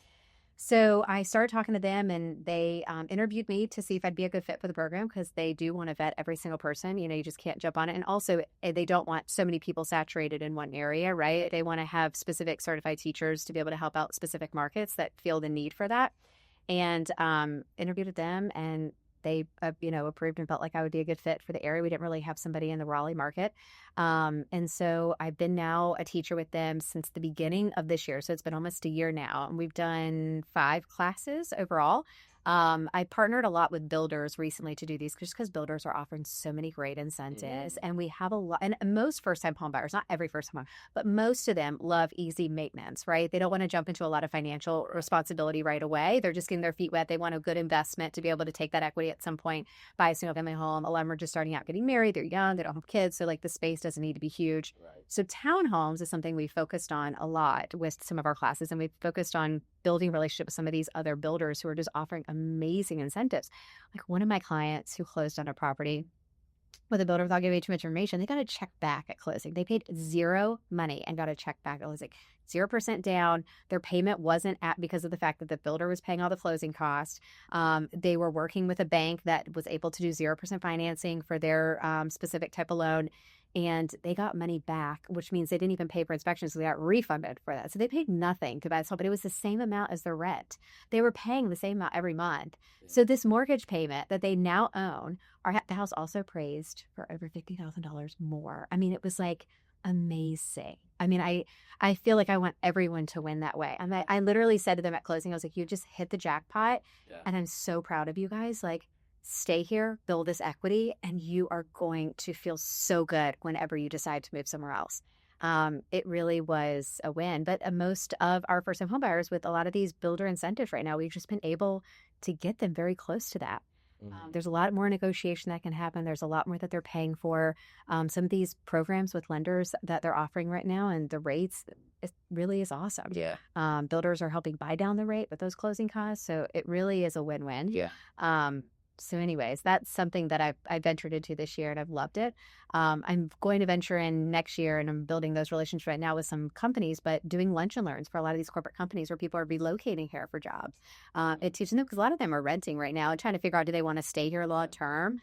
So I started talking to them, and they interviewed me to see if I'd be a good fit for the program, because they do want to vet every single person. You know, you just can't jump on it. And also, they don't want so many people saturated in one area, right? They want to have specific certified teachers to be able to help out specific markets that feel the need for that. And interviewed with them, and they, approved and felt like I would be a good fit for the area. We didn't really have somebody in the Raleigh market. And so I've been now a teacher with them since the beginning of this year. So it's been almost a year now. And we've done 5 classes overall. I partnered a lot with builders recently to do these, just because builders are offering so many great incentives. And we have a lot, and most first-time home buyers, not every first-time home, but most of them love easy maintenance, right? They don't want to jump into a lot of financial responsibility right away. They're just getting their feet wet. They want a good investment to be able to take that equity at some point, buy a single-family home. A lot of them are just starting out getting married. They're young. They don't have kids. So like the space doesn't need to be huge. Right. So townhomes is something we focused on a lot with some of our classes, and we've focused on building relationships with some of these other builders who are just offering amazing incentives. Like one of my clients who closed on a property with a builder, without giving too much information, they got a check back at closing. They paid zero money and got a check back. It was like 0% down. Their payment wasn't at, because of the fact that the builder was paying all the closing costs. They were working with a bank that was able to do 0% financing for their specific type of loan. And they got money back, which means they didn't even pay for inspections. So they got refunded for that. So they paid nothing to buy this home, but it was the same amount as their rent. They were paying the same amount every month. So this mortgage payment that they now own, the house also appraised for over $50,000 more. I mean, it was like amazing. I mean, I feel like I want everyone to win that way. I literally said to them at closing, I was like, you just hit the jackpot. Yeah. And I'm so proud of you guys. Like, stay here, build this equity, and you are going to feel so good whenever you decide to move somewhere else. It really was a win. But most of our first-time homebuyers, with a lot of these builder incentives right now, we've just been able to get them very close to that. There's a lot more negotiation that can happen. There's a lot more that they're paying for. Some of these programs with lenders that they're offering right now, and the rates, it really is awesome. Yeah. Builders are helping buy down the rate with those closing costs. So it really is a win-win. Yeah. So anyways, that's something that I ventured into this year, and I've loved it. I'm going to venture in next year, and I'm building those relationships right now with some companies, but doing lunch and learns for a lot of these corporate companies where people are relocating here for jobs. It teaches them, because a lot of them are renting right now and trying to figure out, do they want to stay here long term,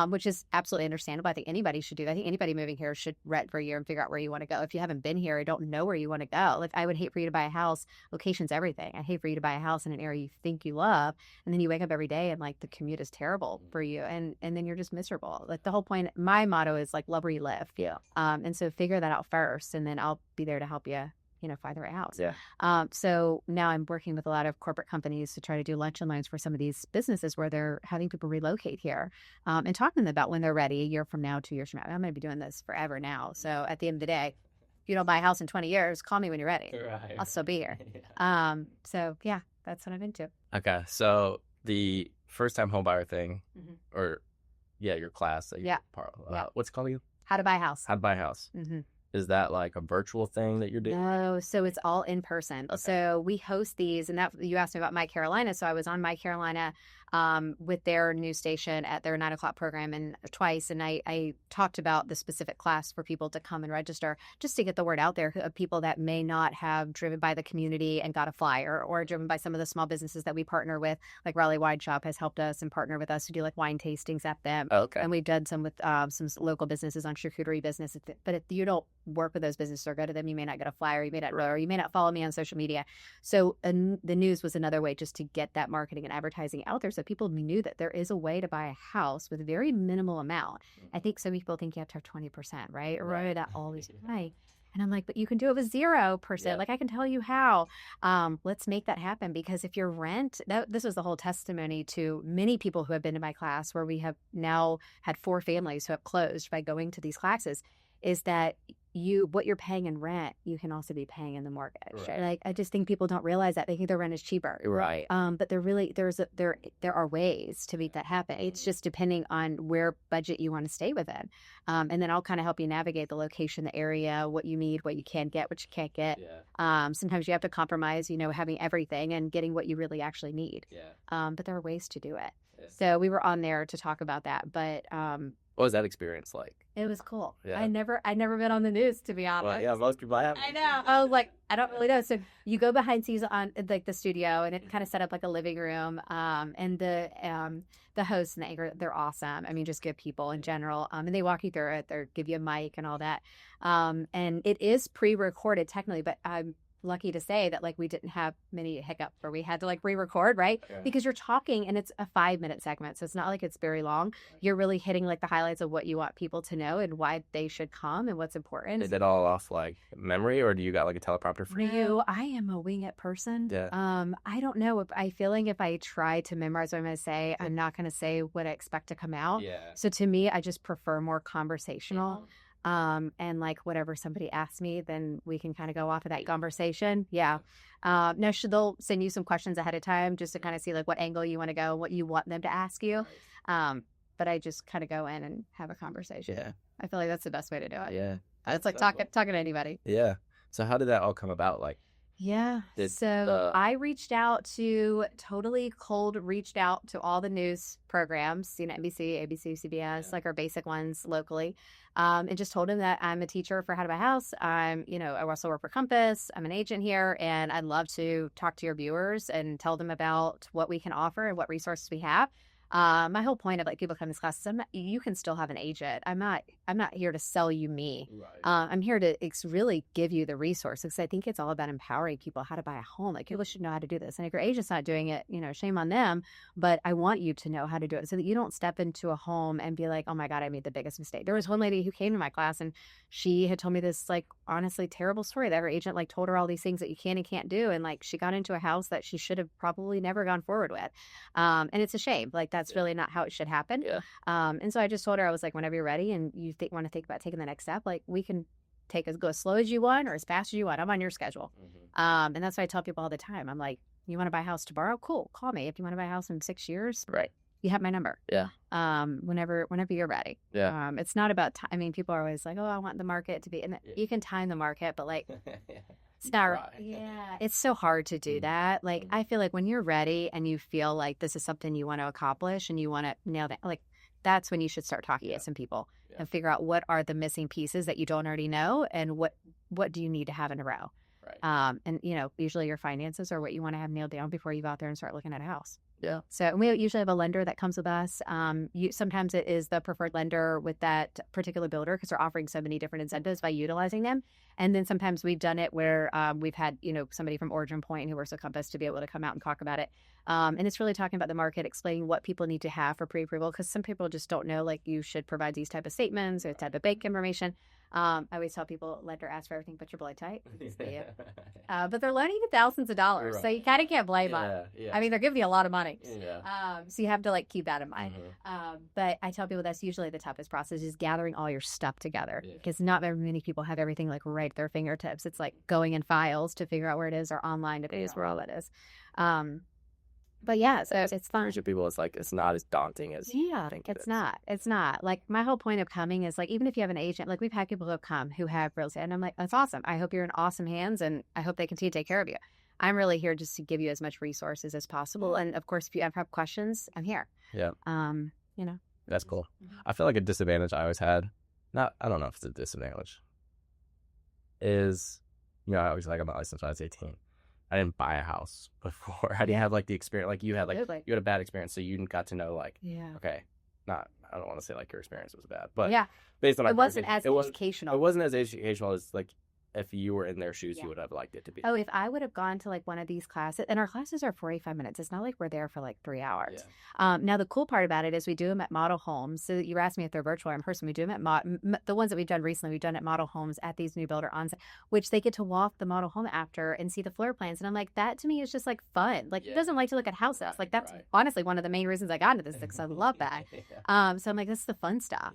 which is absolutely understandable. I think anybody should do that. I think anybody moving here should rent for a year and figure out where you want to go. If you haven't been here or don't know where you want to go, like, I would hate for you to buy a house. Location's everything. I hate for you to buy a house in an area you think you love, and then you wake up every day and like the commute is terrible for you, and then you're just miserable. Like, the whole point, my motto is like, love where you live. Yeah. And so figure that out first, and then I'll be there to help you, find the right house. Yeah. So now I'm working with a lot of corporate companies to try to do lunch and learns for some of these businesses where they're having people relocate here, and talking to them about when they're ready, a year from now, 2 years from now. I'm going to be doing this forever now. So at the end of the day, if you don't buy a house in 20 years, call me when you're ready. Right. I'll still be here. Yeah. So yeah, that's what I'm into. Okay. So the first time home buyer thing, or your class that you what's it called again? How to buy a house. How to buy a house. Is that like a virtual thing that you're doing? No, so it's all in person. Okay. So we host these, and that you asked me about My Carolina. So I was on My Carolina with their news station at their 9:00 program, and twice, and I talked about the specific class for people to come and register, just to get the word out there of people that may not have driven by the community and got a flyer, or driven by some of the small businesses that we partner with, like Raleigh Wine Shop has helped us and partner with us to do like wine tastings at them. Okay. And we've done some with some local businesses on charcuterie business. But if you don't work with those businesses or go to them, you may not get a flyer, you may not, or you may not follow me on social media. So the news was another way just to get that marketing and advertising out there, so people knew that there is a way to buy a house with a very minimal amount. I think some people think you have to have 20%, right? Or that always right. And I'm like, but you can do it with 0%. Yeah. Like, I can tell you how. Let's make that happen, because if your rent, this was the whole testimony to many people who have been to my class, where we have now had 4 families who have closed by going to these classes, is that what you're paying in rent, you can also be paying in the mortgage. Right. Like, I just think people don't realize that. They think their rent is cheaper. Right. But there are ways to make that happen. It's just depending on where budget you want to stay within. And then I'll kind of help you navigate the location, the area, what you need, what you can get, what you can't get. Yeah. Sometimes you have to compromise, having everything and getting what you really actually need. Yeah. But there are ways to do it. Yes. So we were on there to talk about that, but What was that experience like? it was cool. Yeah. I'd never been on the news, to be honest. Well, yeah, most people have. I know. I was like, I don't really know. So you go behind scenes on like the studio, and it kind of set up like a living room. And the host and the anchor, they're awesome. I mean, just good people in general. And they walk you through it. They give you a mic and all that. And it is pre-recorded technically, but I'm lucky to say that like we didn't have many hiccups where we had to like re-record, right? Yeah. Because you're talking and it's a 5-minute segment, so it's not like it's very long. You're really hitting like the highlights of what you want people to know and why they should come and what's important. Is it all off like memory, or do you got like a teleprompter for you? I am a wing it person. Yeah. I don't know if I feel like if I try to memorize what I'm going to say, I'm not going to say what I expect to come out. Yeah. So to me, I just prefer more conversational. And like whatever somebody asks me, then we can kind of go off of that conversation. Yeah. Now, they'll send you some questions ahead of time just to kind of see like what angle you want to go, what you want them to ask you. But I just kind of go in and have a conversation. Yeah. I feel like that's the best way to do it. Yeah. It's like talking to anybody. Yeah. So how did that all come about? Like, yeah. I reached out to all the news programs, NBC, ABC, CBS, like our basic ones locally, and just told him that I'm a teacher for How to Buy a House. I also work for Compass. I'm an agent here, and I'd love to talk to your viewers and tell them about what we can offer and what resources we have. My whole point of like people come to this class is you can still have an agent. I'm not here to sell you me. right. I'm here to really give you the resources. I think it's all about empowering people how to buy a home. Like people should know how to do this. And if your agent's not doing it, shame on them. But I want you to know how to do it so that you don't step into a home and be like, oh my God, I made the biggest mistake. There was one lady who came to my class and she had told me this like honestly terrible story that her agent like told her all these things that you can and can't do. And like she got into a house that she should have probably never gone forward with. And it's a shame. Like that's really not how it should happen. Yeah. And so I just told her, I was like, whenever you're ready and you want to think about taking the next step, like we can go as slow as you want or as fast as you want. I'm on your schedule. Mm-hmm. And that's what I tell people all the time. I'm like, you want to buy a house tomorrow? Cool. Call me. If you want to buy a house in 6 years, Right. you have my number. Yeah. Whenever you're ready. Yeah. It's not about time. I mean, people are always like, oh, I want the market to be, and you can time the market, but like, it's not, Right. yeah, it's so hard to do that. Like, I feel like when you're ready and you feel like this is something you want to accomplish and you want to nail that, like, that's when you should start talking to some people and figure out what are the missing pieces that you don't already know and what do you need to have in a row. Right. And usually your finances are what you want to have nailed down before you go out there and start looking at a house. Yeah. So we usually have a lender that comes with us. Sometimes it is the preferred lender with that particular builder because they're offering so many different incentives by utilizing them. And then sometimes we've done it where we've had, somebody from Origin Point who works with Compass to be able to come out and talk about it. And it's really talking about the market, explaining what people need to have for pre-approval because some people just don't know, like you should provide these type of statements or type of bank information. I always tell people, lender asks for everything but your blood type. But they're loaning you thousands of dollars, so you kind of can't blame them. Yeah. I mean, they're giving you a lot of money. Yeah. So you have to like keep that in mind. Mm-hmm. But I tell people that's usually the toughest process is gathering all your stuff together because not very many people have everything like right at their fingertips. It's like going in files to figure out where it is or online to figure out where all that is. But yeah, so it's fun. For people, it's like it's not as daunting as you think it is. It's not. Like my whole point of coming is like even if you have an agent, like we've had people who have come who have real estate, and I'm like, that's awesome. I hope you're in awesome hands, and I hope they continue to take care of you. I'm really here just to give you as much resources as possible, and of course, if you ever have questions, I'm here. Yeah. That's cool. Mm-hmm. I feel like a disadvantage I always had. I don't know if it's a disadvantage. Is I always like I'm not licensed when I was 18. I didn't buy a house before. I didn't have like the experience like you had. Like you had a bad experience, so you got to know like okay, I don't want to say like your experience was bad, but based on it wasn't as educational. It wasn't as educational as like if you were in their shoes, Yeah. you would have liked it to be. Oh, if I would have gone to like one of these classes, and our classes are 45 minutes. It's not like we're there for like 3 hours. Now, the cool part about it is we do them at model homes. So you were asking me if they're virtual or in person. We do them at the ones that we've done recently. We've done at model homes at these new builder on-site, which they get to walk the model home after and see the floor plans. And I'm like, that to me is just like fun. Like, who doesn't like to look at houses? Like, that's honestly one of the main reasons I got into this because I love that. So I'm like, this is the fun stuff.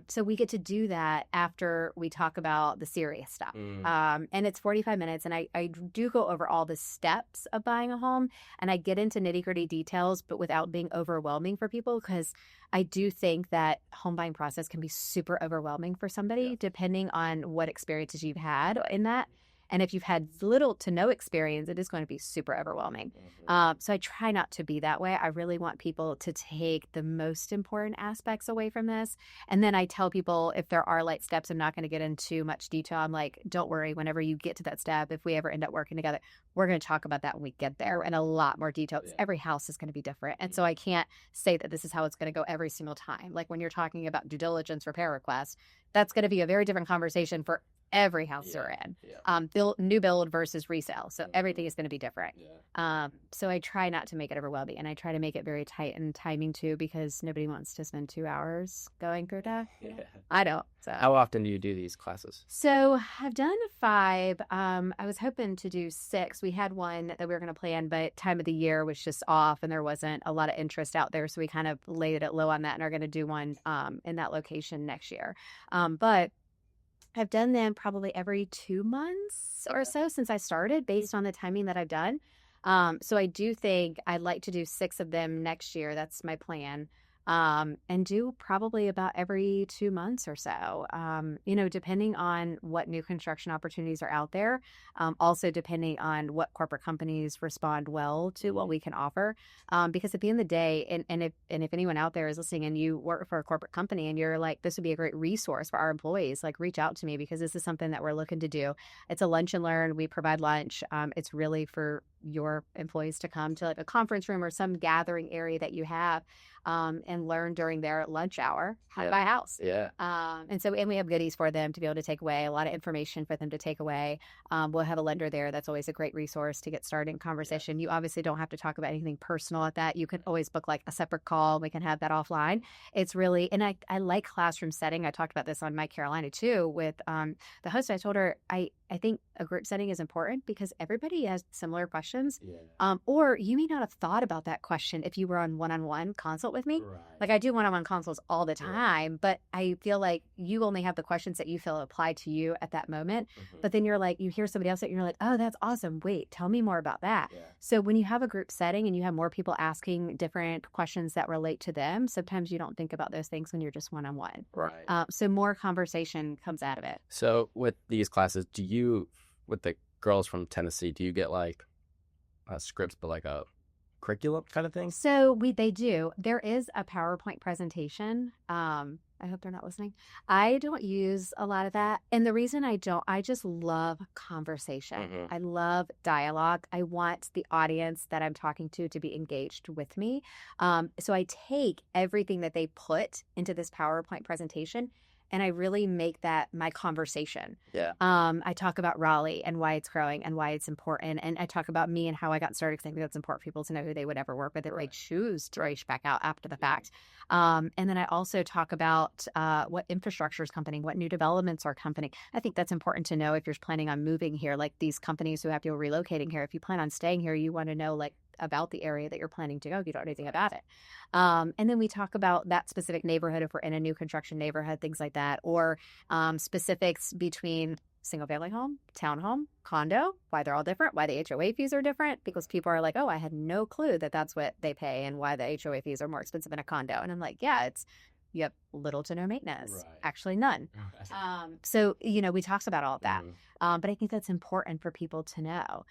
So we get to do that after we talk about the serious stuff. And it's 45 minutes. And I do go over all the steps of buying a home, and I get into nitty-gritty details, but without being overwhelming for people, because I do think that home buying process can be super overwhelming for somebody depending on what experiences you've had in that. And if you've had little to no experience, it is going to be super overwhelming. So I try not to be that way. I really want people to take the most important aspects away from this. And then I tell people if there are light steps, I'm not going to get into much detail. I'm like, don't worry, whenever you get to that step, if we ever end up working together, we're going to talk about that when we get there in a lot more detail. Every house is going to be different. And so I can't say that this is how it's going to go every single time. Like when you're talking about due diligence repair requests, that's going to be a very different conversation for every house you're in. New build versus resale. So everything is going to be different. So I try not to make it overwhelming, and I try to make it very tight in timing too, because nobody wants to spend 2 hours going through that. I don't. So how often do you do these classes? So I've done 5. I was hoping to do 6. We had one that we were going to plan, but time of the year was just off and there wasn't a lot of interest out there. So we kind of laid it low on that and are going to do one in that location next year. But I've done them probably every 2 months or so since I started, based on the timing that I've done. So I do think I'd like to do 6 of them next year. That's my plan. And do probably about every 2 months or so, depending on what new construction opportunities are out there. Also depending on what corporate companies respond well to what we can offer. Because at the end of the day, and if anyone out there is listening and you work for a corporate company and you're like, this would be a great resource for our employees, like reach out to me, because this is something that we're looking to do. It's a lunch and learn. We provide lunch. It's really for your employees to come to like a conference room or some gathering area that you have. And learn during their lunch hour how to buy a house. And we have goodies for them to be able to take away, a lot of information for them to take away. We'll have a lender there. That's always a great resource to get started in conversation. You obviously don't have to talk about anything personal at that. You can always book like a separate call. We can have that offline. It's really, and I like classroom setting. I talked about this on My Carolina too with the host. I told her, I think a group setting is important because everybody has similar questions. Or you may not have thought about that question if you were on one-on-one consult with me. Like I do one-on-one consults all the time, but I feel like you only have the questions that you feel apply to you at that moment. But then you're like, you hear somebody else that you're like, oh, that's awesome. Wait, tell me more about that. So when you have a group setting and you have more people asking different questions that relate to them, sometimes you don't think about those things when you're just one-on-one. So more conversation comes out of it. So with these classes, with the girls from Tennessee, do you get like scripts, but like a curriculum kind of thing? So they do. There is a PowerPoint presentation. I hope they're not listening. I don't use a lot of that. And the reason I don't, I just love conversation. I love dialogue. I want the audience that I'm talking to be engaged with me. So I take everything that they put into this PowerPoint presentation and I really make that my conversation. I talk about Raleigh and why it's growing and why it's important. And I talk about me and how I got started, because I think that's important for people to know who they would ever work with if they choose to reach back out after the fact. And then I also talk about what infrastructure is coming, what new developments are coming. I think that's important to know if you're planning on moving here, like these companies who have people relocating here. If you plan on staying here, you want to know like about the area that you're planning to go if you don't know anything about it. And then we talk about that specific neighborhood if we're in a new construction neighborhood, things like that, or specifics between single family home, townhome, condo, why they're all different, why the HOA fees are different, because people are like, oh, I had no clue that that's what they pay and why the HOA fees are more expensive in a condo. And I'm like, yeah, you have little to no maintenance, actually none. So, we talked about all of that. But I think that's important for people to know.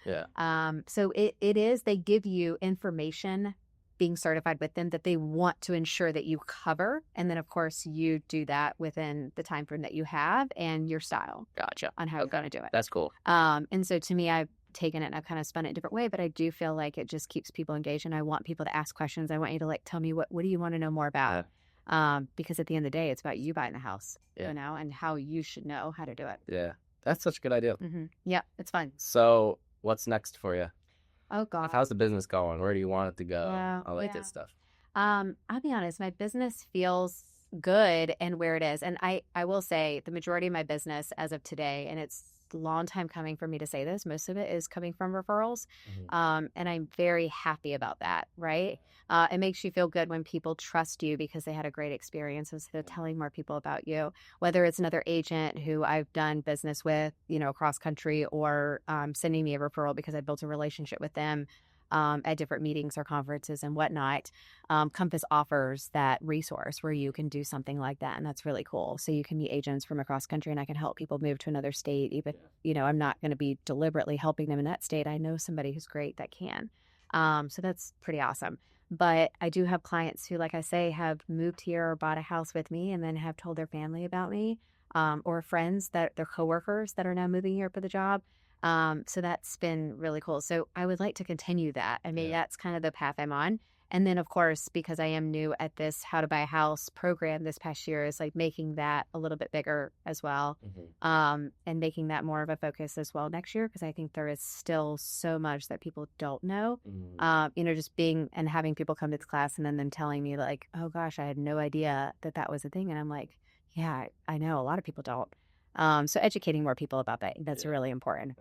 So it is, they give you information being certified with them that they want to ensure that you cover. And then, of course, you do that within the time frame that you have and your style. On how you're going to do it. That's cool. And so to me, I've taken it and I've kind of spun it a different way, but I do feel like it just keeps people engaged. And I want people to ask questions. I want you to like, tell me what do you want to know more about? Because at the end of the day, it's about you buying the house, and how you should know how to do it. That's such a good idea. Yeah, it's fun. So what's next for you? Oh God. How's the business going? Where do you want it to go? Yeah, I like yeah. this stuff. I'll be honest, my business feels good and where it is. And I will say the majority of my business as of today, and it's a long time coming for me to say this, most of it is coming from referrals. And I'm very happy about that, right? It makes you feel good when people trust you because they had a great experience instead of telling more people about you, whether it's another agent who I've done business with, across country, or sending me a referral because I built a relationship with them at different meetings or conferences and whatnot. Compass offers that resource where you can do something like that. And that's really cool. So you can meet agents from across country, and I can help people move to another state. Even, I'm not going to be deliberately helping them in that state. I know somebody who's great that can. So that's pretty awesome. But I do have clients who, like I say, have moved here or bought a house with me and then have told their family about me, or friends that their coworkers that are now moving here for the job. So that's been really cool. So I would like to continue that. I mean, that's kind of the path I'm on. And then, of course, because I am new at this How to Buy a House program this past year, is like making that a little bit bigger as well, and making that more of a focus as well next year, because I think there is still so much that people don't know. Just being and having people come to the class and then them telling me like, oh gosh, I had no idea that was a thing. And I'm like, yeah, I know a lot of people don't. So educating more people about that's really important.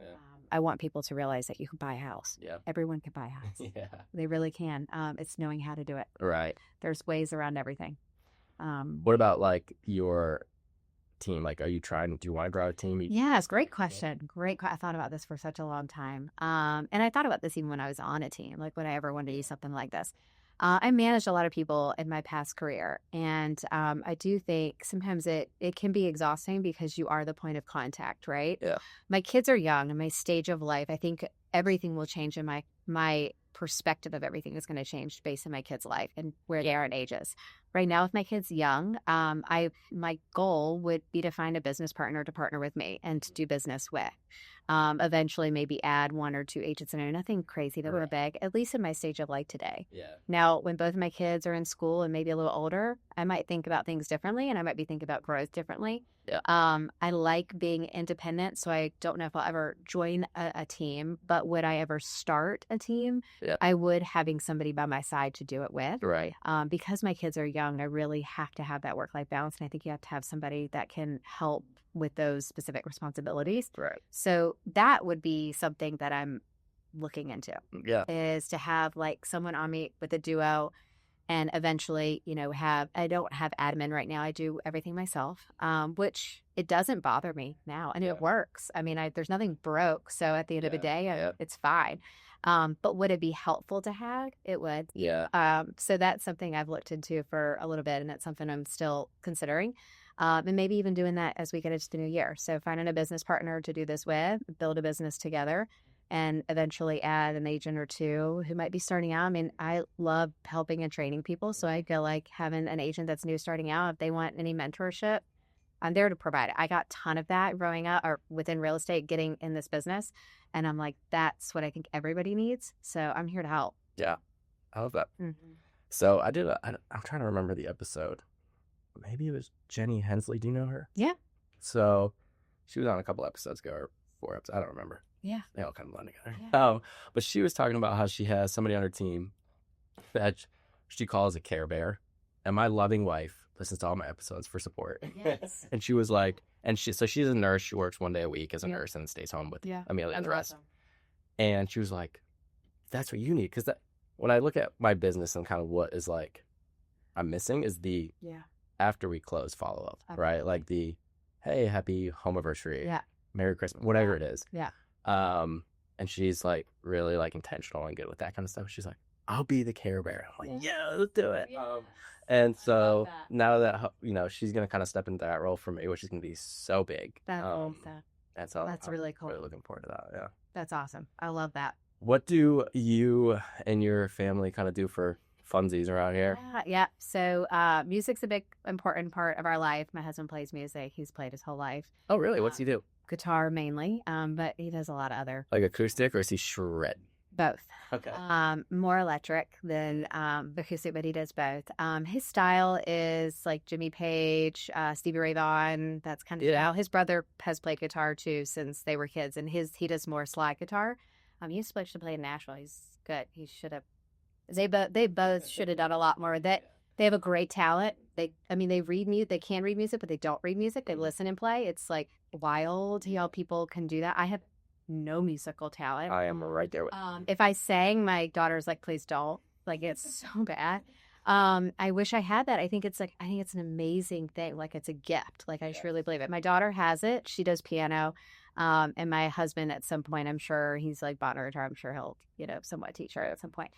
I want people to realize that you can buy a house. Everyone can buy a house. They really can. It's knowing how to do it. Right. There's ways around everything. What about like your team? Like, do you want to grow a team? Yes, great question. I thought about this for such a long time. And I thought about this even when I was on a team. Like, would I ever want to do something like this? I managed a lot of people in my past career, and I do think sometimes it can be exhausting because you are the point of contact, right? Yeah. My kids are young, and my stage of life, I think everything will change in my perspective of everything is going to change based on my kids' life and where they are in ages. Right now, with my kids young, my goal would be to find a business partner to partner with me and to do business with. Eventually maybe add 1 or 2 agents in there. Nothing crazy that we're big, at least in my stage of life today. Now, when both of my kids are in school and maybe a little older, I might think about things differently, and I might be thinking about growth differently. I like being independent, so I don't know if I'll ever join a team, but would I ever start a team? I would, having somebody by my side to do it with. Right. Because my kids are young, I really have to have that work-life balance, and I think you have to have somebody that can help with those specific responsibilities. Right. So that would be something that I'm looking into. Is to have like someone on me with a duo, and eventually, I don't have admin right now. I do everything myself, which it doesn't bother me now, and it works. I mean, there's nothing broke. So at the end of the day, it's fine. But would it be helpful to have? It would. So that's something I've looked into for a little bit, and that's something I'm still considering. And maybe even doing that as we get into the new year. So finding a business partner to do this with, build a business together, and eventually add an agent or 2 who might be starting out. I mean, I love helping and training people. So I feel like having an agent that's new starting out, if they want any mentorship, I'm there to provide it. I got a ton of that growing up or within real estate, getting in this business. And I'm like, that's what I think everybody needs. So I'm here to help. Yeah. I love that. So I'm trying to remember the episode. Maybe it was Jenny Hensley. Do you know her? Yeah. So she was on a couple episodes ago, or 4 episodes. I don't remember. Yeah. They all kind of blend together. But she was talking about how she has somebody on her team that she calls a Care Bear. And my loving wife listens to all my episodes for support. Yes. And she was like, so she's a nurse. She works 1 day a week as a nurse and stays home with Amelia and the rest. Awesome. And she was like, that's what you need. Because when I look at my business and kind of what is like I'm missing is the after we close follow up, right? Like the, hey, happy home anniversary, Merry Christmas, whatever it is. And she's like really like intentional and good with that kind of stuff. She's like, I'll be the Care Bear. I'm like, let's do it. And so now that she's gonna kind of step into that role for me, which is gonna be so big. That's really cool. Really looking forward to that. Yeah, that's awesome. I love that. What do you and your family kind of do for funsies around here? So music's a big important part of our life. My husband plays music. He's played his whole life. Oh, really? What's he do? Guitar mainly, but he does a lot of other. Like acoustic, or is he shred? Both. Okay. More electric than acoustic, but he does both. His style is like Jimmy Page, Stevie Ray Vaughan. That's kind of style. His brother has played guitar too since they were kids, and he does more slide guitar. He used to play in Nashville. He's good. He should have. They both should have done a lot more. They have a great talent. They read music. They can read music, but they don't read music. They listen and play. It's like wild how people can do that. I have no musical talent. I am right there with if I sang, my daughter's like, please don't. Like, it's so bad. I wish I had that. I think it's an amazing thing. Like, it's a gift. Like, I truly believe it. My daughter has it. She does piano. And my husband, at some point, I'm sure he's like bought her guitar. I'm sure he'll, somewhat teach her at some point.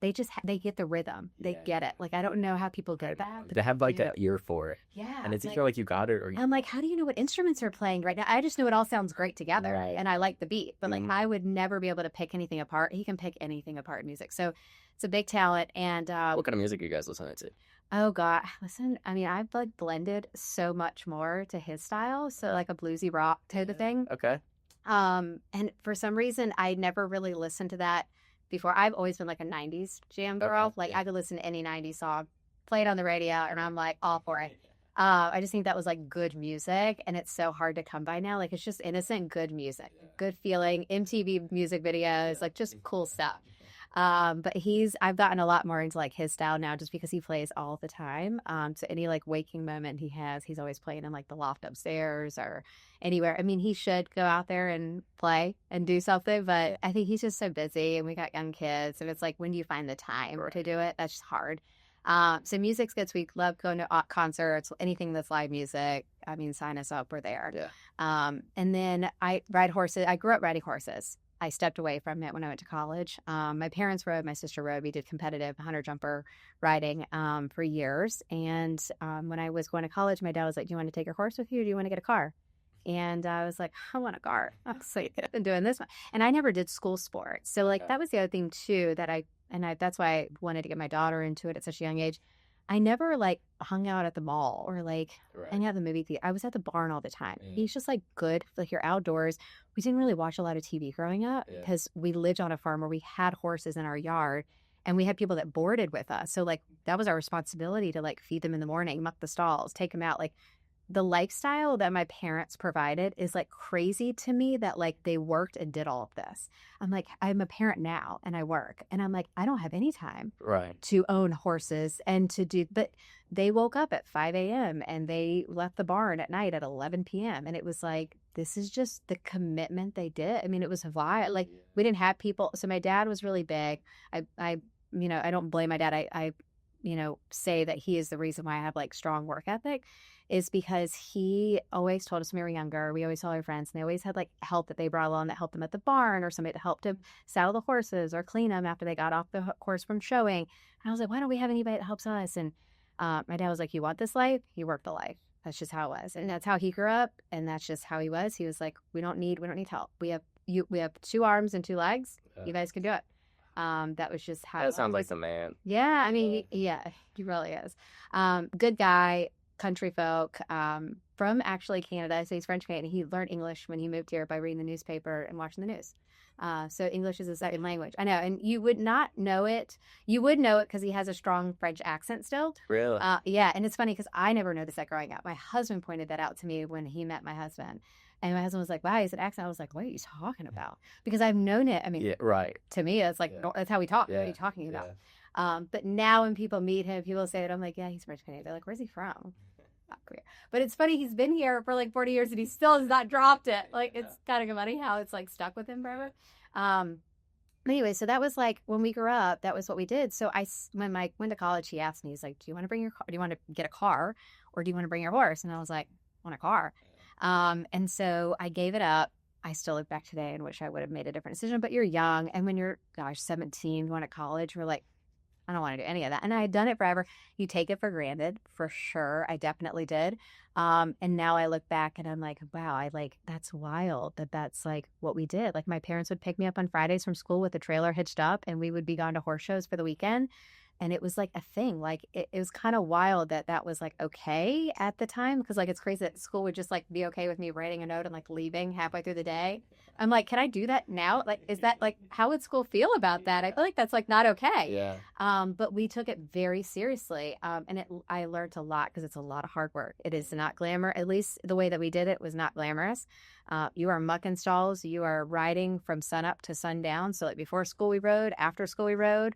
They just, they get the rhythm. They get it. Like, I don't know how people get that. They have like an ear for it. Yeah. And it's either like you got it or you... I'm like, how do you know what instruments are playing right now? I just know it all sounds great together. Right. And I like the beat. But like, I would never be able to pick anything apart. He can pick anything apart in music. So it's a big talent. And what kind of music are you guys listening to? oh God, listen, I've like blended so much more to his style. So like a bluesy rock type of thing. Okay. And for some reason, I never really listened to that before. I've always been like a 90s jam girl. Okay. Like I could listen to any 90s song, play it on the radio, and I'm like all for it. I just think that was like good music, and it's so hard to come by now. Like it's just innocent, good music, good feeling, MTV music videos, like just cool stuff. But I've gotten a lot more into like his style now just because he plays all the time. So any like waking moment he has, he's always playing in like the loft upstairs or anywhere. He should go out there and play and do something, but I think he's just so busy and we got young kids. And it's like, when do you find the time to do it? That's just hard. So music's good. We love going to concerts, anything that's live music. Sign us up. We're there. Yeah. And then I ride horses. I grew up riding horses. I stepped away from it when I went to college. My parents rode, my sister rode. We did competitive hunter jumper riding for years. And when I was going to college, my dad was like, do you want to take your horse with you or do you want to get a car? And I was like, I want a car. So I've been doing this one. And I never did school sports. So like that was the other thing too that's why I wanted to get my daughter into it at such a young age. I never like hung out at the mall or like hang out at the movie theater. I was at the barn all the time. He's just like good. Like you're outdoors. We didn't really watch a lot of TV growing up because we lived on a farm where we had horses in our yard and we had people that boarded with us. So like that was our responsibility to like feed them in the morning, muck the stalls, take them out. Like the lifestyle that my parents provided is like crazy to me that like they worked and did all of this. I'm like, I'm a parent now and I work and I'm like, I don't have any time to own horses and to do, but they woke up at 5 a.m. and they left the barn at night at 11 p.m. And it was like, this is just the commitment they did. It was wild. Like we didn't have people. So my dad was really big. I don't blame my dad. I say that he is the reason why I have like strong work ethic is because he always told us when we were younger, we always saw our friends and they always had like help that they brought along that helped them at the barn or somebody that helped them saddle the horses or clean them after they got off the horse from showing. And I was like, why don't we have anybody that helps us? And my dad was like, you want this life? You work the life. That's just how it was. And that's how he grew up. And that's just how he was. He was like, we don't need help. We have 2 arms and 2 legs. You guys can do it. That was just how that sounds like the man. Yeah. He really is. Good guy, country folk, from actually Canada. So he's French Canadian. He learned English when he moved here by reading the newspaper and watching the news. So English is his second language. I know. And you would not know it. You would know it because he has a strong French accent still. Really? Yeah. And it's funny because I never noticed that growing up. My husband pointed that out to me when he met my husband. And my husband was like, wow, he's an accent. I was like, what are you talking about? Because I've known it. To me, it's like, that's how we talk. What are you talking about? But now when people meet him, people say that I'm like, yeah, he's French Canadian. They're like, where's he from? Not Korea. But it's funny, he's been here for like 40 years and he still has not dropped it. Like, it's kind of funny how it's like stuck with him forever. Anyway, so that was like when we grew up, that was what we did. So when I went to college, he asked me, he's like, do you want to bring your car? Do you want to get a car or do you want to bring your horse? And I was like, I want a car. And so I gave it up. I still look back today and wish I would have made a different decision, but you're young. And when you're, 17, going to college, we're like, I don't want to do any of that. And I had done it forever. You take it for granted, for sure. I definitely did. And now I look back and I'm like, wow, that's wild that's like what we did. Like my parents would pick me up on Fridays from school with a trailer hitched up and we would be gone to horse shows for the weekend. And it was like a thing. Like it was kind of wild that was like okay at the time, because like it's crazy that school would just like be okay with me writing a note and like leaving halfway through the day. I'm like, can I do that now? Like, is that like, how would school feel about that? I feel like that's like not okay. Yeah. But we took it very seriously. And I learned a lot, because it's a lot of hard work. It is not glamour. At least the way that we did it was not glamorous. You are mucking stalls. You are riding from sun up to sundown. So like before school we rode, after school we rode.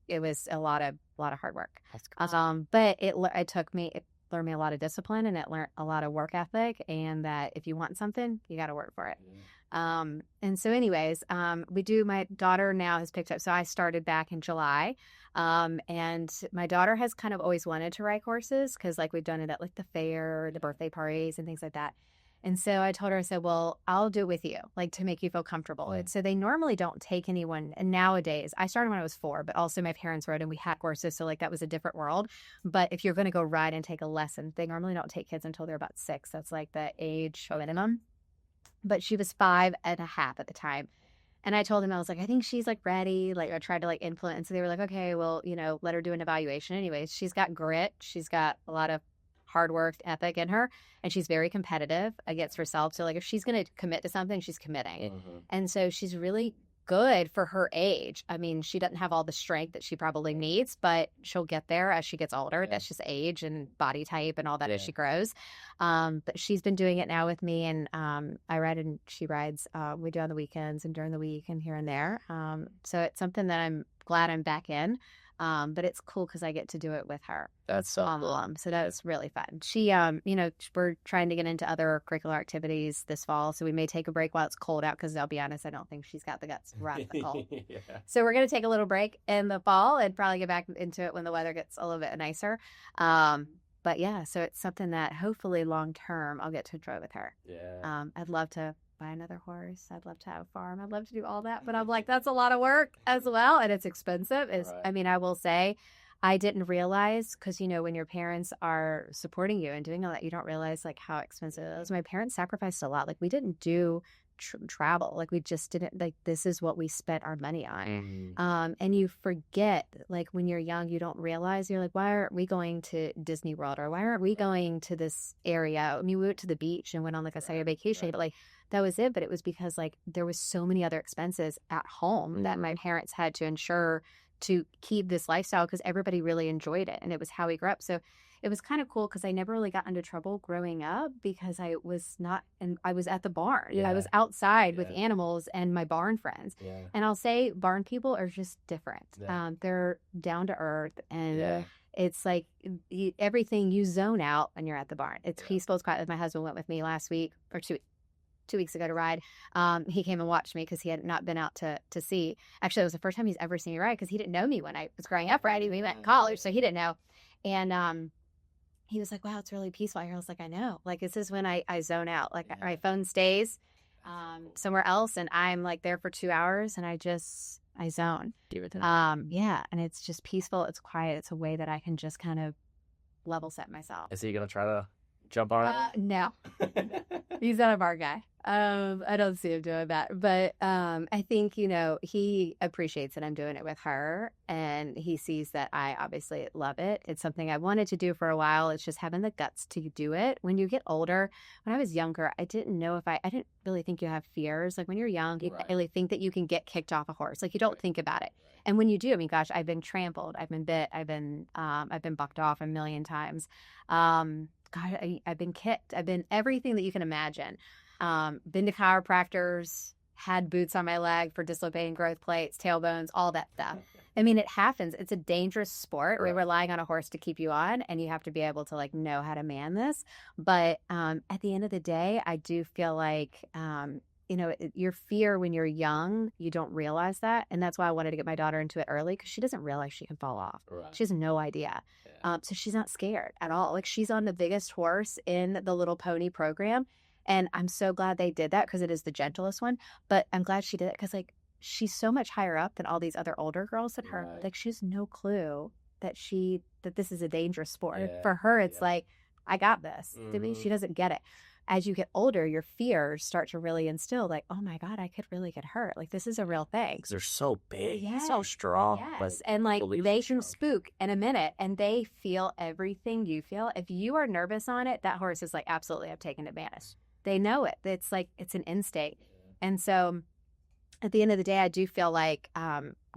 It was a lot of hard work. That's cool. But it learned me a lot of discipline, and it learned a lot of work ethic, and that if you want something, you got to work for it. And so anyways, my daughter now has picked up. So I started back in July. And my daughter has kind of always wanted to ride horses, because like we've done it at like the fair, the birthday parties and things like that. And so I told her, I said, well, I'll do it with you, like to make you feel comfortable. And so they normally don't take anyone. And nowadays, I started when I was 4, but also my parents rode and we had horses. So like that was a different world. But if you're going to go ride and take a lesson, they normally don't take kids until they're about 6. That's like the age minimum. But she was 5.5 at the time. And I told them, I was like, I think she's like ready. Like I tried to like influence. So they were like, okay, well, let her do an evaluation. Anyways, she's got grit. She's got a lot of hard work ethic in her, and she's very competitive against herself. So like if she's going to commit to something, she's committing. And so she's really good for her age. I mean, she doesn't have all the strength that she probably needs, but she'll get there as she gets older. That's just age and body type and all that as she grows. But she's been doing it now with me, and I ride and she rides. We do on the weekends and during the week and here and there. So it's something that I'm glad I'm back in. But it's cool because I get to do it with her. That's so cool. So that's really fun. She, we're trying to get into other curricular activities this fall. So we may take a break while it's cold out, because I'll be honest, I don't think she's got the guts to ride the cold. So we're going to take a little break in the fall and probably get back into it when the weather gets a little bit nicer. But yeah, so it's something that hopefully long term I'll get to enjoy with her. Yeah. I'd love to buy another horse. I'd love to have a farm. I'd love to do all that. But I'm like, that's a lot of work as well. And it's expensive. I mean, I will say I didn't realize, because, when your parents are supporting you and doing all that, you don't realize like how expensive it is. My parents sacrificed a lot. Like we didn't do travel. Like we just didn't, like this is what we spent our money on. And you forget, like when you're young, you don't realize, you're like, why aren't we going to Disney World, or why aren't we going to this area? I mean, we went to the beach and went on like a Saturday vacation, but like that was it. But it was because like there was so many other expenses at home that my parents had to ensure to keep this lifestyle, because everybody really enjoyed it and it was how we grew up. So it was kind of cool, because I never really got into trouble growing up, because I was not, and I was at the barn. I was outside with animals and my barn friends. And I'll say barn people are just different. They're down to earth, and it's like everything, you zone out when you're at the barn. It's peaceful. It's quiet. My husband went with me last week or 2 weeks ago to ride. He came and watched me because he had not been out to see. Actually, it was the first time he's ever seen me ride, because he didn't know me when I was growing up riding. We went in college, so he didn't know. And he was like, wow, it's really peaceful here. I was like, I know. Like, this is when I zone out. Like, my phone stays somewhere else, and I'm like there for 2 hours, and I zone. And it's just peaceful. It's quiet. It's a way that I can just kind of level set myself. Is he going to try to jump on it? No. He's not a bar guy. I don't see him doing that. But I think, he appreciates that I'm doing it with her, and he sees that I obviously love it. It's something I wanted to do for a while. It's just having the guts to do it. When you get older, when I was younger, I didn't know if I didn't really think you have fears. Like when you're young, you really think that you can get kicked off a horse. Like you don't think about it. And when you do, I mean, gosh, I've been trampled, I've been bit, I've been bucked off a million times. God, I've been kicked. I've been everything that you can imagine. Been to chiropractors, had boots on my leg for dislocating growth plates, tailbones, all that stuff. I mean, it happens. It's a dangerous sport. We're relying on a horse to keep you on, and you have to be able to like know how to man this. But at the end of the day, I do feel like your fear when you're young, you don't realize that. And that's why I wanted to get my daughter into it early, because she doesn't realize she can fall off. She has no idea. So she's not scared at all. Like she's on the biggest horse in the Little Pony program. And I'm so glad they did that, because it is the gentlest one. But I'm glad she did it, because like she's so much higher up than all these other older girls than her. Like she has no clue that this is a dangerous sport. For her, it's like, I got this. To me, she doesn't get it. as you get older, your fears start to really instill like, oh my God, I could really get hurt. Like this is a real thing. 'Cause they're so big, Yes. so strong. Yes. And like they can spook in a minute and they feel everything you feel. If you are nervous on it, that horse is like, absolutely, I've taken advantage. They know it. It's like, it's an instinct. And so at the end of the day, I do feel like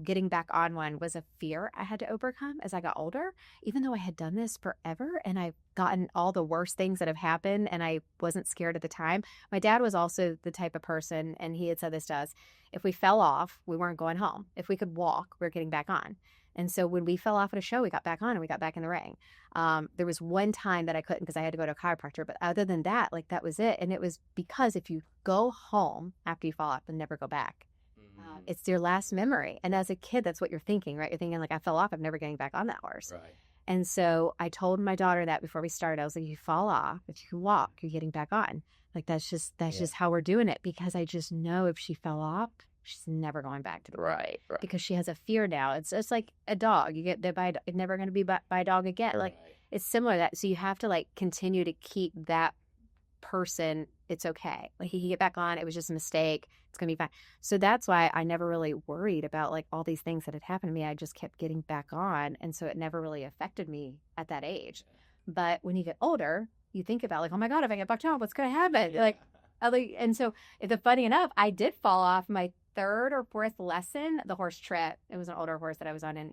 getting back on one was a fear I had to overcome as I got older, even though I had done this forever and I've gotten all the worst things that have happened and I wasn't scared at the time. My dad was also the type of person, and he had said this to us, if we fell off, we weren't going home. If we could walk, we were getting back on. And so when we fell off at a show, we got back on and we got back in the ring. There was one time that I couldn't because I had to go to a chiropractor. But other than that, like that was it. And it was because if you go home after you fall off and never go back, it's your last memory. And as a kid, that's what you're thinking, right? You're thinking like, I fell off, I'm never getting back on that horse. Right. And so I told my daughter that before we started. I was like, you fall off, if you can walk, you're getting back on. Like that's just how we're doing it, because I just know if she fell off, she's never going back to the Right. because she has a fear now. It's just like a dog. You get bit by it's never going to be by a dog again. Like it's similar to that. So you have to like continue to keep that person. It's okay. Like he can get back on. It was just a mistake. It's going to be fine. So that's why I never really worried about like all these things that had happened to me. I just kept getting back on. And so it never really affected me at that age. But when you get older, you think about like, oh my God, if I get back on, what's going to happen? And so funny enough, I did fall off my third or fourth lesson. The horse tripped. It was an older horse that I was on and,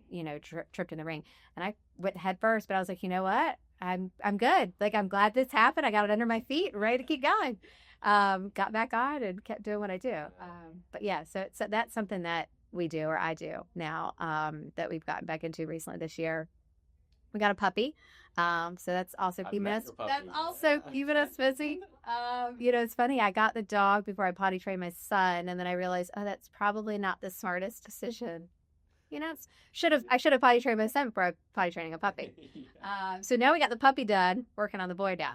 tripped in the ring. And I went head first, but I was like, you know what? I'm good. Like, I'm glad this happened. I got it under my feet, ready to keep going. Got back on and kept doing what I do. But yeah, so that's something that we do, or I do now, that we've gotten back into recently this year. We got a puppy. So that's also keeping us busy. It's funny. I got the dog before I potty trained my son, and then I realized, oh, that's probably not the smartest decision. I should have potty trained my son before I potty training a puppy. So now we got the puppy done, working on the boy now.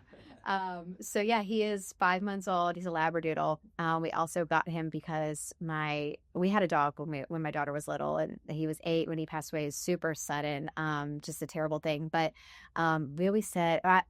So yeah, he is 5 months old. He's a Labradoodle. We also got him because we had a dog when my daughter was little, and he was 8 when he passed away. It was super sudden, just a terrible thing. But I always said I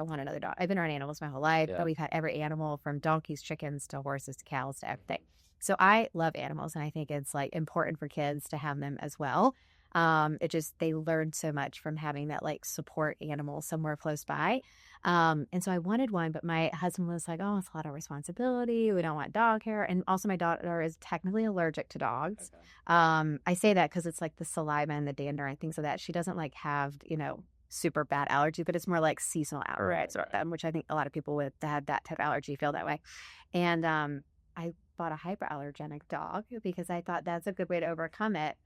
want another dog. I've been around animals my whole life, but we've had every animal from donkeys, chickens, to horses, to cows, to everything. So I love animals, and I think it's like important for kids to have them as well. They learn so much from having that like support animal somewhere close by. And so I wanted one, but my husband was like, oh, it's a lot of responsibility. We don't want dog hair. And also my daughter is technically allergic to dogs. Okay. I say that because it's like the saliva and the dander and things like that. She doesn't like have, super bad allergies, but it's more like seasonal allergies, which I think a lot of people with that type of allergy feel that way. And I bought a hyperallergenic dog because I thought that's a good way to overcome it.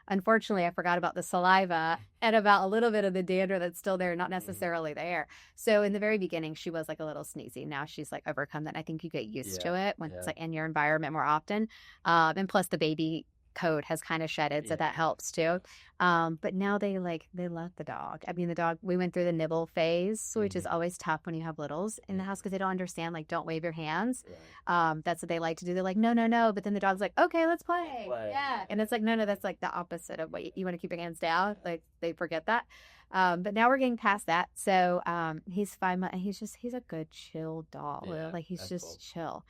Unfortunately, I forgot about the saliva and about a little bit of the dander that's still there, not necessarily there. So in the very beginning, she was like a little sneezy. Now she's like overcome that. And I think you get used to it when it's like in your environment more often. And plus the baby coat has kind of shedded, so that helps too. But now they love the dog. I mean, the dog, we went through the nibble phase, which is always tough when you have littles in the house because they don't understand, like, don't wave your hands. That's what they like to do. They're like, no. But then the dog's like, okay, let's play. Yeah. And it's like, no, that's like the opposite of what you want to keep your hands down. Like, they forget that. But now we're getting past that. So he's 5 months. He's a good, chill dog. Like, he's just chill,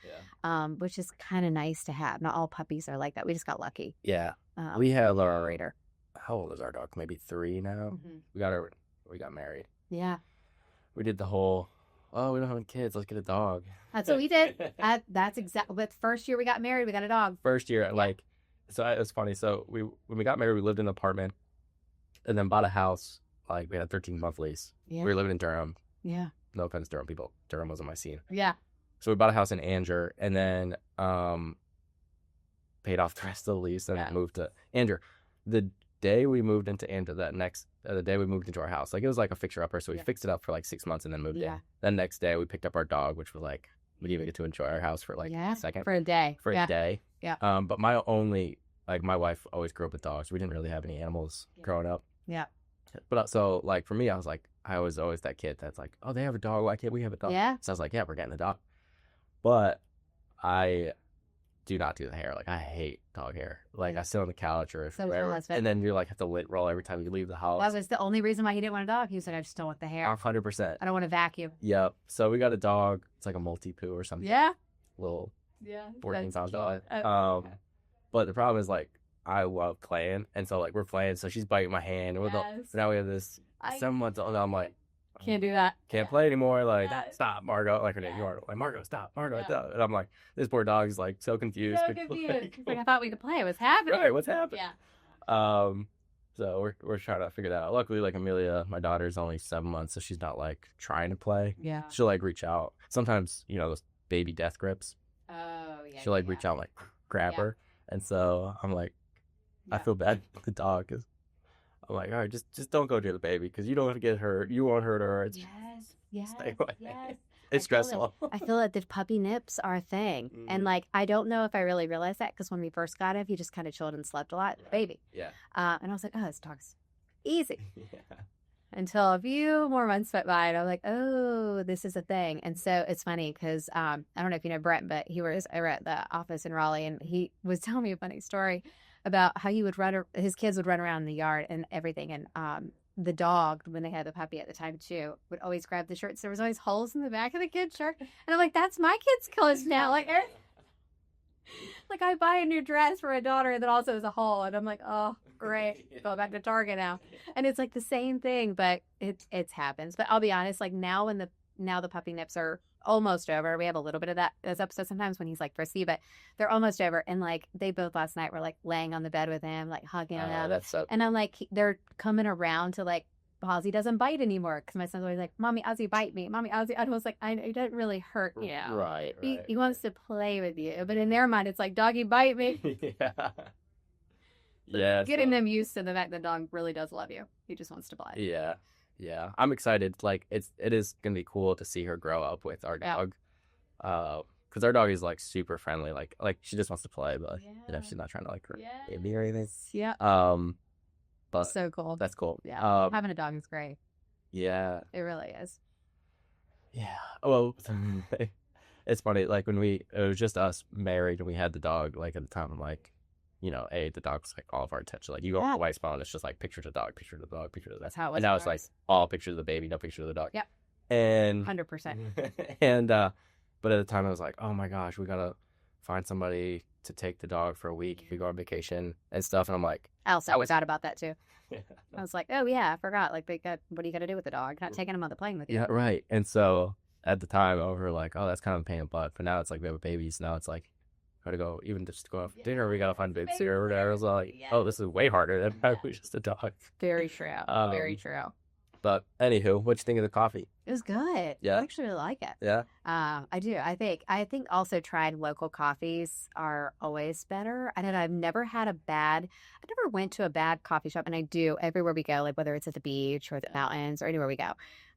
which is kind of nice to have. Not all puppies are like that. We just got lucky. Yeah. We have our Raider. How old is our dog? Maybe 3 now. Mm-hmm. We got married. Yeah. We did the whole, we don't have any kids, let's get a dog. That's what we did. That's exactly. But the first year we got married, we got a dog. First year, it was funny. So when we got married, we lived in an apartment and then bought a house. Like, we had a 13-month lease. Yeah. We were living in Durham. Yeah. No offense, Durham people. Durham wasn't my scene. Yeah. So we bought a house in Anger and then paid off the rest of the lease and moved to Anger. The day we moved into Anger, the day we moved into our house, like, it was like a fixer-upper, so we fixed it up for like 6 months and then moved in. Then next day, we picked up our dog, which was like, we didn't even get to enjoy our house for like a second. For a day. A day. Yeah. But my wife always grew up with dogs. We didn't really have any animals growing up. Yeah. But so, like, for me, I was always that kid that's like, oh, they have a dog, why can't we have a dog? Yeah. So I was like, yeah, we're getting a dog. But I do not do the hair. Like, I hate dog hair. Like, Yeah. I sit on the couch or So does my wherever, husband. and then you like have to lint roll every time you leave the house. That was the only reason why he didn't want a dog. He was like, I just don't want the hair. 100%. I don't want to vacuum. Yep. So we got a dog. It's like a multi-poo or something. Yeah. Little Yeah. 14-pound dog. yeah. But the problem is, like, I love playing, and so like we're playing, so she's biting my hand. And now we have this 7 months old. And I'm like, Can't do that. can't play anymore. Like, Yes. stop, Margot. Like her name, you are like, Margot, stop, Margot, Yeah. stop. And I'm like, this poor dog is like so confused. So confused. He's like, I thought we could play. What's happening? Right, what's happening? Yeah. So we're trying to figure that out. Luckily, like Amelia, my daughter's only 7 months, so she's not like trying to play. Yeah. She'll like reach out. Sometimes, those baby death grips. Oh, yeah. She'll like reach out and like grab Yeah. her. And so I'm like, I feel bad for the dog because I'm like, all right, just don't go near the baby because you don't want to get hurt. You won't hurt her. It's, Yes. stay away. Yes. it's stressful. I feel that the puppy nips are a thing. And Mhm. like, I don't know if I really realized that because when we first got him, he just kind of chilled and slept a lot. Baby. Yeah. And I was like, oh, this dog's easy. Yeah. Until a few more months went by, and I'm like, oh, this is a thing. And so it's funny because I don't know if you know Brent, but he was over at the office in Raleigh, and he was telling me a funny story about how he would his kids would run around in the yard and everything. And the dog, when they had the puppy at the time too, would always grab the shirts. There was always holes in the back of the kid's shirt. And I'm like, that's my kid's clothes now. Like I buy a new dress for a daughter that also has a hole. And I'm like, oh, great. Go back to Target now. And it's like the same thing, but it happens. But I'll be honest, like now the puppy nips are almost over. We have a little bit of that as episodes sometimes when he's like frisky, but they're almost over. And like they both last night were like laying on the bed with him, like hugging him. That's so. And I'm like, they're coming around to like, Ozzy doesn't bite anymore because my son's always like, Mommy, Ozzy, bite me. Mommy, Ozzy. I was like, it doesn't really hurt you. Right. He wants to play with you. But in their mind, it's like, doggy, bite me. Yeah. Yeah. Getting them used to the fact that dog really does love you. He just wants to play. Yeah. Yeah. I'm excited. Like it is gonna be cool to see her grow up with our Yeah. dog. Because our dog is like super friendly. Like she just wants to play, but Yeah. she's not trying to like hurt Yes. baby or anything. Yeah. But So cool. that's cool. Yeah. Having a dog is great. Yeah. It really is. Yeah. Well, it's funny. Like when it was just us married and we had the dog. Like at the time, I'm like, the dog's like all of our attention. Like you go on Yeah. the wife's phone, it's just like picture of the dog, picture of the dog, picture of the dog. That's how it was. And now for it's like us. all pictures of the baby, no picture of the dog. Yep. And 100%. and but at the time I was like, oh my gosh, we gotta find somebody to take the dog for a week if we go on vacation and stuff. And I'm like, I also forgot about that too. yeah, I was like, oh yeah, I forgot. Like what are you gonna do with the dog? Not taking him on the plane with you. right. And so at the time we were like, oh, that's kind of a pain in the butt. But now it's like we have a baby, so now it's like gotta go, even just go out for dinner, we gotta find a babysitter or whatever. I was like, oh, this is way harder than probably just a dog. Very true. Very true. But anywho, what'd you think of the coffee? It was good. Yeah? I actually really like it. Yeah. I do. I think also tried local coffees are always better. I know I never went to a bad coffee shop, and I do everywhere we go, like whether it's at the beach or the mountains or anywhere we go.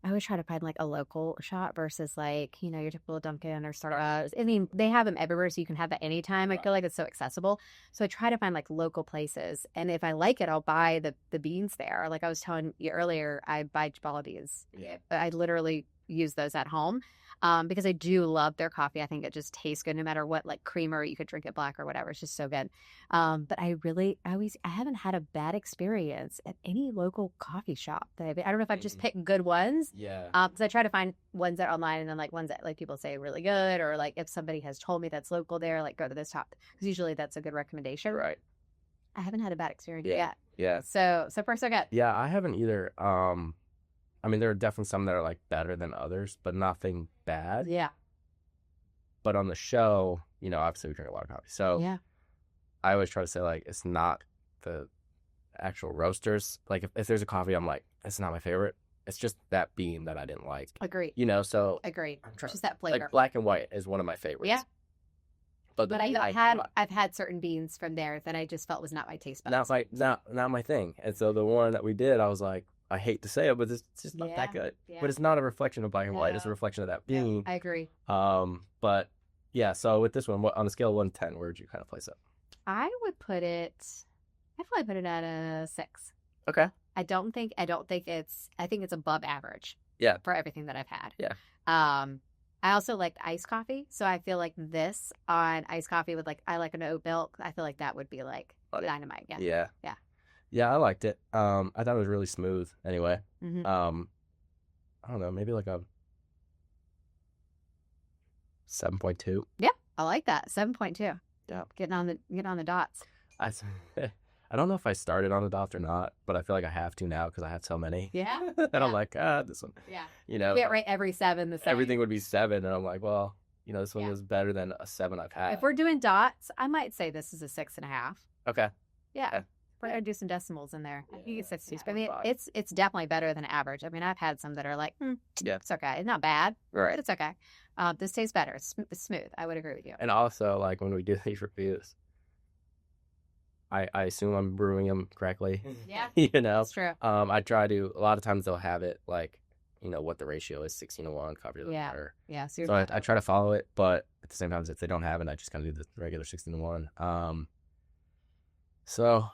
I always try to find like a local shop versus like, your typical Dunkin' or Starbucks. I mean, they have them everywhere, so you can have that anytime. I feel like it's so accessible. So I try to find like local places. And if I like it, I'll buy the beans there. Like I was telling you earlier, I buy Jabala beans. Yeah. I literally use those at home because I do love their coffee. I think it just tastes good no matter what, like creamer, you could drink it black or whatever. It's just so good. But I haven't had a bad experience at any local coffee shop. I don't know if I've just picked good ones. Yeah. Because I try to find ones that are online and then like ones that like people say are really good, or like if somebody has told me that's local there, like go to this shop because usually that's a good recommendation. Right. I haven't had a bad experience Yeah. yet. Yeah. So far so good. Yeah, I haven't either. I mean, there are definitely some that are like better than others, but nothing bad. Yeah. But on the show, obviously we drink a lot of coffee. So Yeah. I always try to say like it's not the actual roasters. Like if there's a coffee, I'm like, it's not my favorite. It's just that bean that I didn't like. Agreed. So Agreed. I'm trying- Just that flavor. like black and white is one of my favorites. Yeah. But I've had certain beans from there that I just felt was not my taste buds. not my thing. And so the one that we did, I was like, I hate to say it, but it's just not that good. Yeah. But it's not a reflection of black and white. It's a No. reflection of that Yeah, bean. I agree. But yeah. So with this one, on a scale of 1 to 10, where would you kind of place it? I would put it. I probably put it at a 6. Okay. I think it's above average. Yeah. For everything that I've had. Yeah. I also like iced coffee, so I feel like this on iced coffee with like I like an oat milk. I feel like that would be like dynamite. Yeah. Yeah. Yeah. Yeah, I liked it. I thought it was really smooth anyway. Hmm. I don't know, maybe like a 7.2. Yeah, I like that. 7.2. Yeah. Getting on the dots. I, I don't know if I started on the dots or not, but I feel like I have to now because I have so many. Yeah. And Yeah. I'm like, this one. Yeah. You know, We get right every 7 the same. everything would be 7, and I'm like, well, this one Yeah. was better than a 7 I've had. If we're doing dots, I might say this is a 6.5. Okay. Yeah. Okay. We're gonna do some decimals in there. I think it's 6 Yeah, but I mean, fine. it's definitely better than average. I mean, I've had some that are like, Yeah. it's okay. It's not bad, Right. but it's okay. This tastes better. It's smooth. I would agree with you. And also, like, when we do these reviews, I assume I'm brewing them correctly. Yeah, That's true. I try to, a lot of times they'll have it, like, what the ratio is, 16-1, coffee to the Yeah. water. Yeah. So I try to follow it, but at the same time, if they don't have it, I just kind of do the regular 16-1. So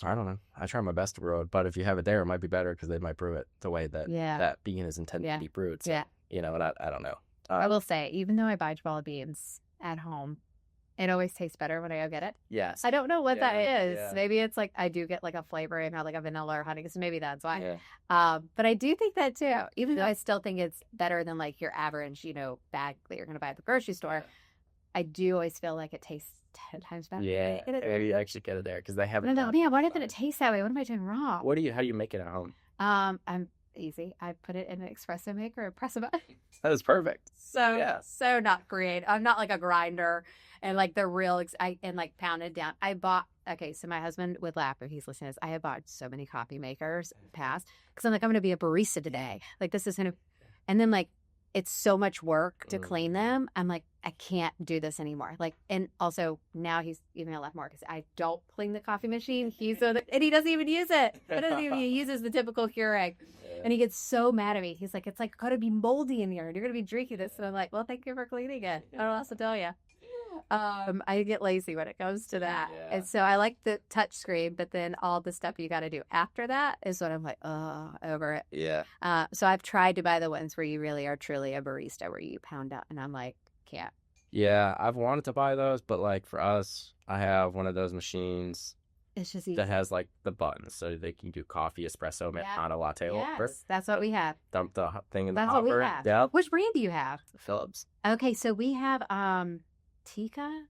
I don't know. I try my best to brew it, but if you have it there, it might be better because they might brew it the way that that bean is intended to be brewed. So, and I don't know. I will say, even though I buy java beans at home, it always tastes better when I go get it. Yes. I don't know what that is. Yeah. Maybe it's like I do get like a flavor and not like a vanilla or honey, so maybe that's why. Yeah. But I do think that too. Even though I still think it's better than like your average, bag that you're going to buy at the grocery store, I do always feel like it tastes 10 times better. Yeah. Maybe you actually get it there because they haven't. No, yeah. Why didn't it taste that way? What am I doing wrong? How do you make it at home? I'm easy. I put it in an espresso maker and press a button. That is perfect. So not creative. I'm not like a grinder and like the real and like pounded down. I bought. Okay, so my husband would laugh if he's listening to this. I have bought so many coffee makers in the past because I'm like, I'm going to be a barista today. Like this is and then like it's so much work to clean them. I'm like, I can't do this anymore. Like, and also now he's even a lot more because I don't clean the coffee machine. And he doesn't even use it. He uses the typical Keurig. And he gets so mad at me. He's like, it's like got to be moldy in here. And you're going to be drinking this. And I'm like, well, thank you for cleaning it. I don't know what else to tell you. I get lazy when it comes to that. Yeah. And so I like the touch screen, but then all the stuff you got to do after that is what I'm like, over it. Yeah. So I've tried to buy the ones where you really are truly a barista, where you pound out. And I'm like, can't. Yeah, I've wanted to buy those, but like for us, I have one of those machines. It's just easy. That has like the buttons so they can do coffee, espresso, Americano, latte, over. That's what we have. Dump the thing in the That's hopper. what we have. Yep. Which brand do you have? Phillips. Okay, so we have Tika.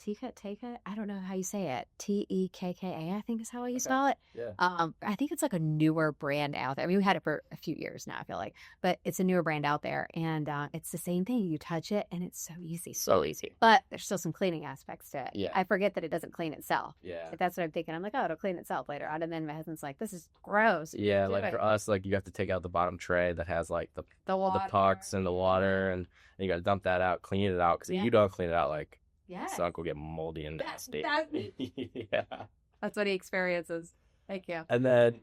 I don't know how you say it. Tekka, I think is how you spell it. Yeah. I think it's like a newer brand out there. I mean, we had it for a few years now, I feel like, but it's a newer brand out there, and it's the same thing. You touch it, and it's so easy. So easy. But there's still some cleaning aspects to it. Yeah. I forget that it doesn't clean itself. Yeah. But that's what I'm thinking. I'm like, oh, it'll clean itself later on, and then my husband's like, this is gross. Yeah, Do like it. for us, like you have to take out the bottom tray that has like the The pucks and the water, and you got to dump that out, clean it out, because if you don't clean it out, like Yes. sunk will get moldy and nasty. Yeah. That's what he experiences. Thank you. And then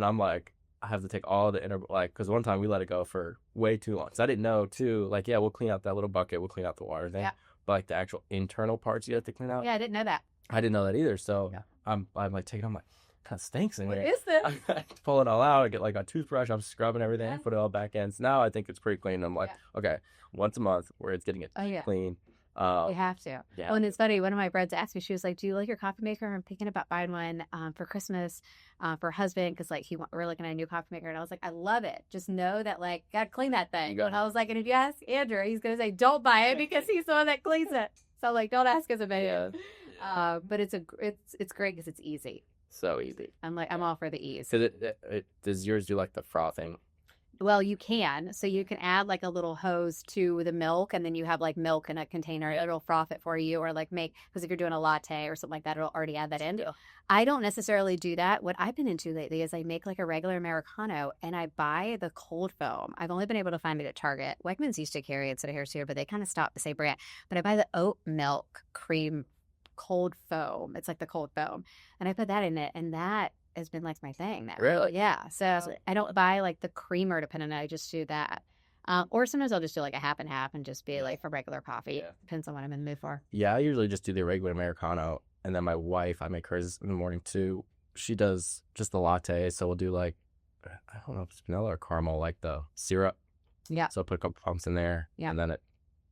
I'm like, I have to take all the inner, like, because one time we let it go for way too long. Because I didn't know, too, like, we'll clean out that little bucket, we'll clean out the water thing. Yeah. But, like, the actual internal parts you have to clean out. Yeah, I didn't know that. I didn't know that either. So I'm like, taking, I'm like, kind of stinks in What here. is this? I pull it all out. I get, like, a toothbrush. I'm scrubbing everything. Yeah. Put it all back in. So now I think it's pretty clean. I'm like, okay, once a month where it's getting it clean. You have to. Yeah. Oh, and it's funny. One of my friends asked me, she was like, do you like your coffee maker? I'm thinking about buying one for Christmas for husband because, like, we're looking at a new coffee maker. And I was like, I love it. Just know that, like, got to clean that thing. And I was like, and if you ask Andrew, he's going to say, don't buy it because he's the one that cleans it. So, like, don't ask his opinion. But it's great because it's easy. So easy. I'm all for the ease. Because does yours do, like, the frothing? Well, you can. So you can add like a little hose to the milk, and then you have like milk in a container. It'll froth it for you, or like because if you're doing a latte or something like that, it'll already add that in. Yeah. I don't necessarily do that. What I've been into lately is I make like a regular Americano, and I buy the cold foam. I've only been able to find it at Target. Wegmans used to carry it instead of here, but they kind of stopped the same brand. But I buy the oat milk cream cold foam. It's like the cold foam, and I put that in it, and that has been like my thing now. Really? Yeah. So I don't buy like the creamer to put in it. I just do that. Or sometimes I'll just do like a half and half and just be like for regular coffee. Yeah. Depends on what I'm in the mood for. Yeah, I usually just do the regular Americano. And then my wife, I make hers in the morning too. She does just the latte. So we'll do like, I don't know if it's vanilla or caramel, like the syrup. Yeah. So put a couple pumps in there. Yeah. And then it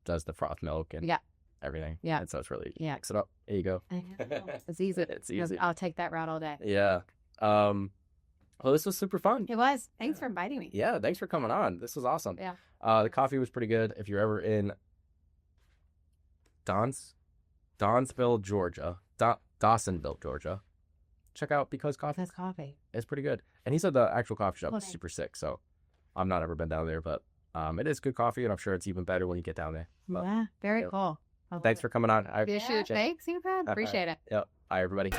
does the froth milk and Yeah. everything. Yeah. And so it's really, Yeah. mix it up. There you go. It's easy. It's easy. I'll take that route all day. Yeah. Well, this was super fun. It was. Thanks for inviting me. Yeah, thanks for coming on. This was awesome. Yeah. The coffee was pretty good. If you're ever in Dawsonville, Georgia, Dawsonville, Georgia, check out Because Coffee. That's coffee. It's pretty good. And he said the actual coffee shop is Okay. super sick, so I've not ever been down there, but it is good coffee, and I'm sure it's even better when you get down there. But Yeah. Very yeah. cool. I love thanks it. for coming on. I Thanks, Ethan. Appreciate it. Yep. Bye, everybody.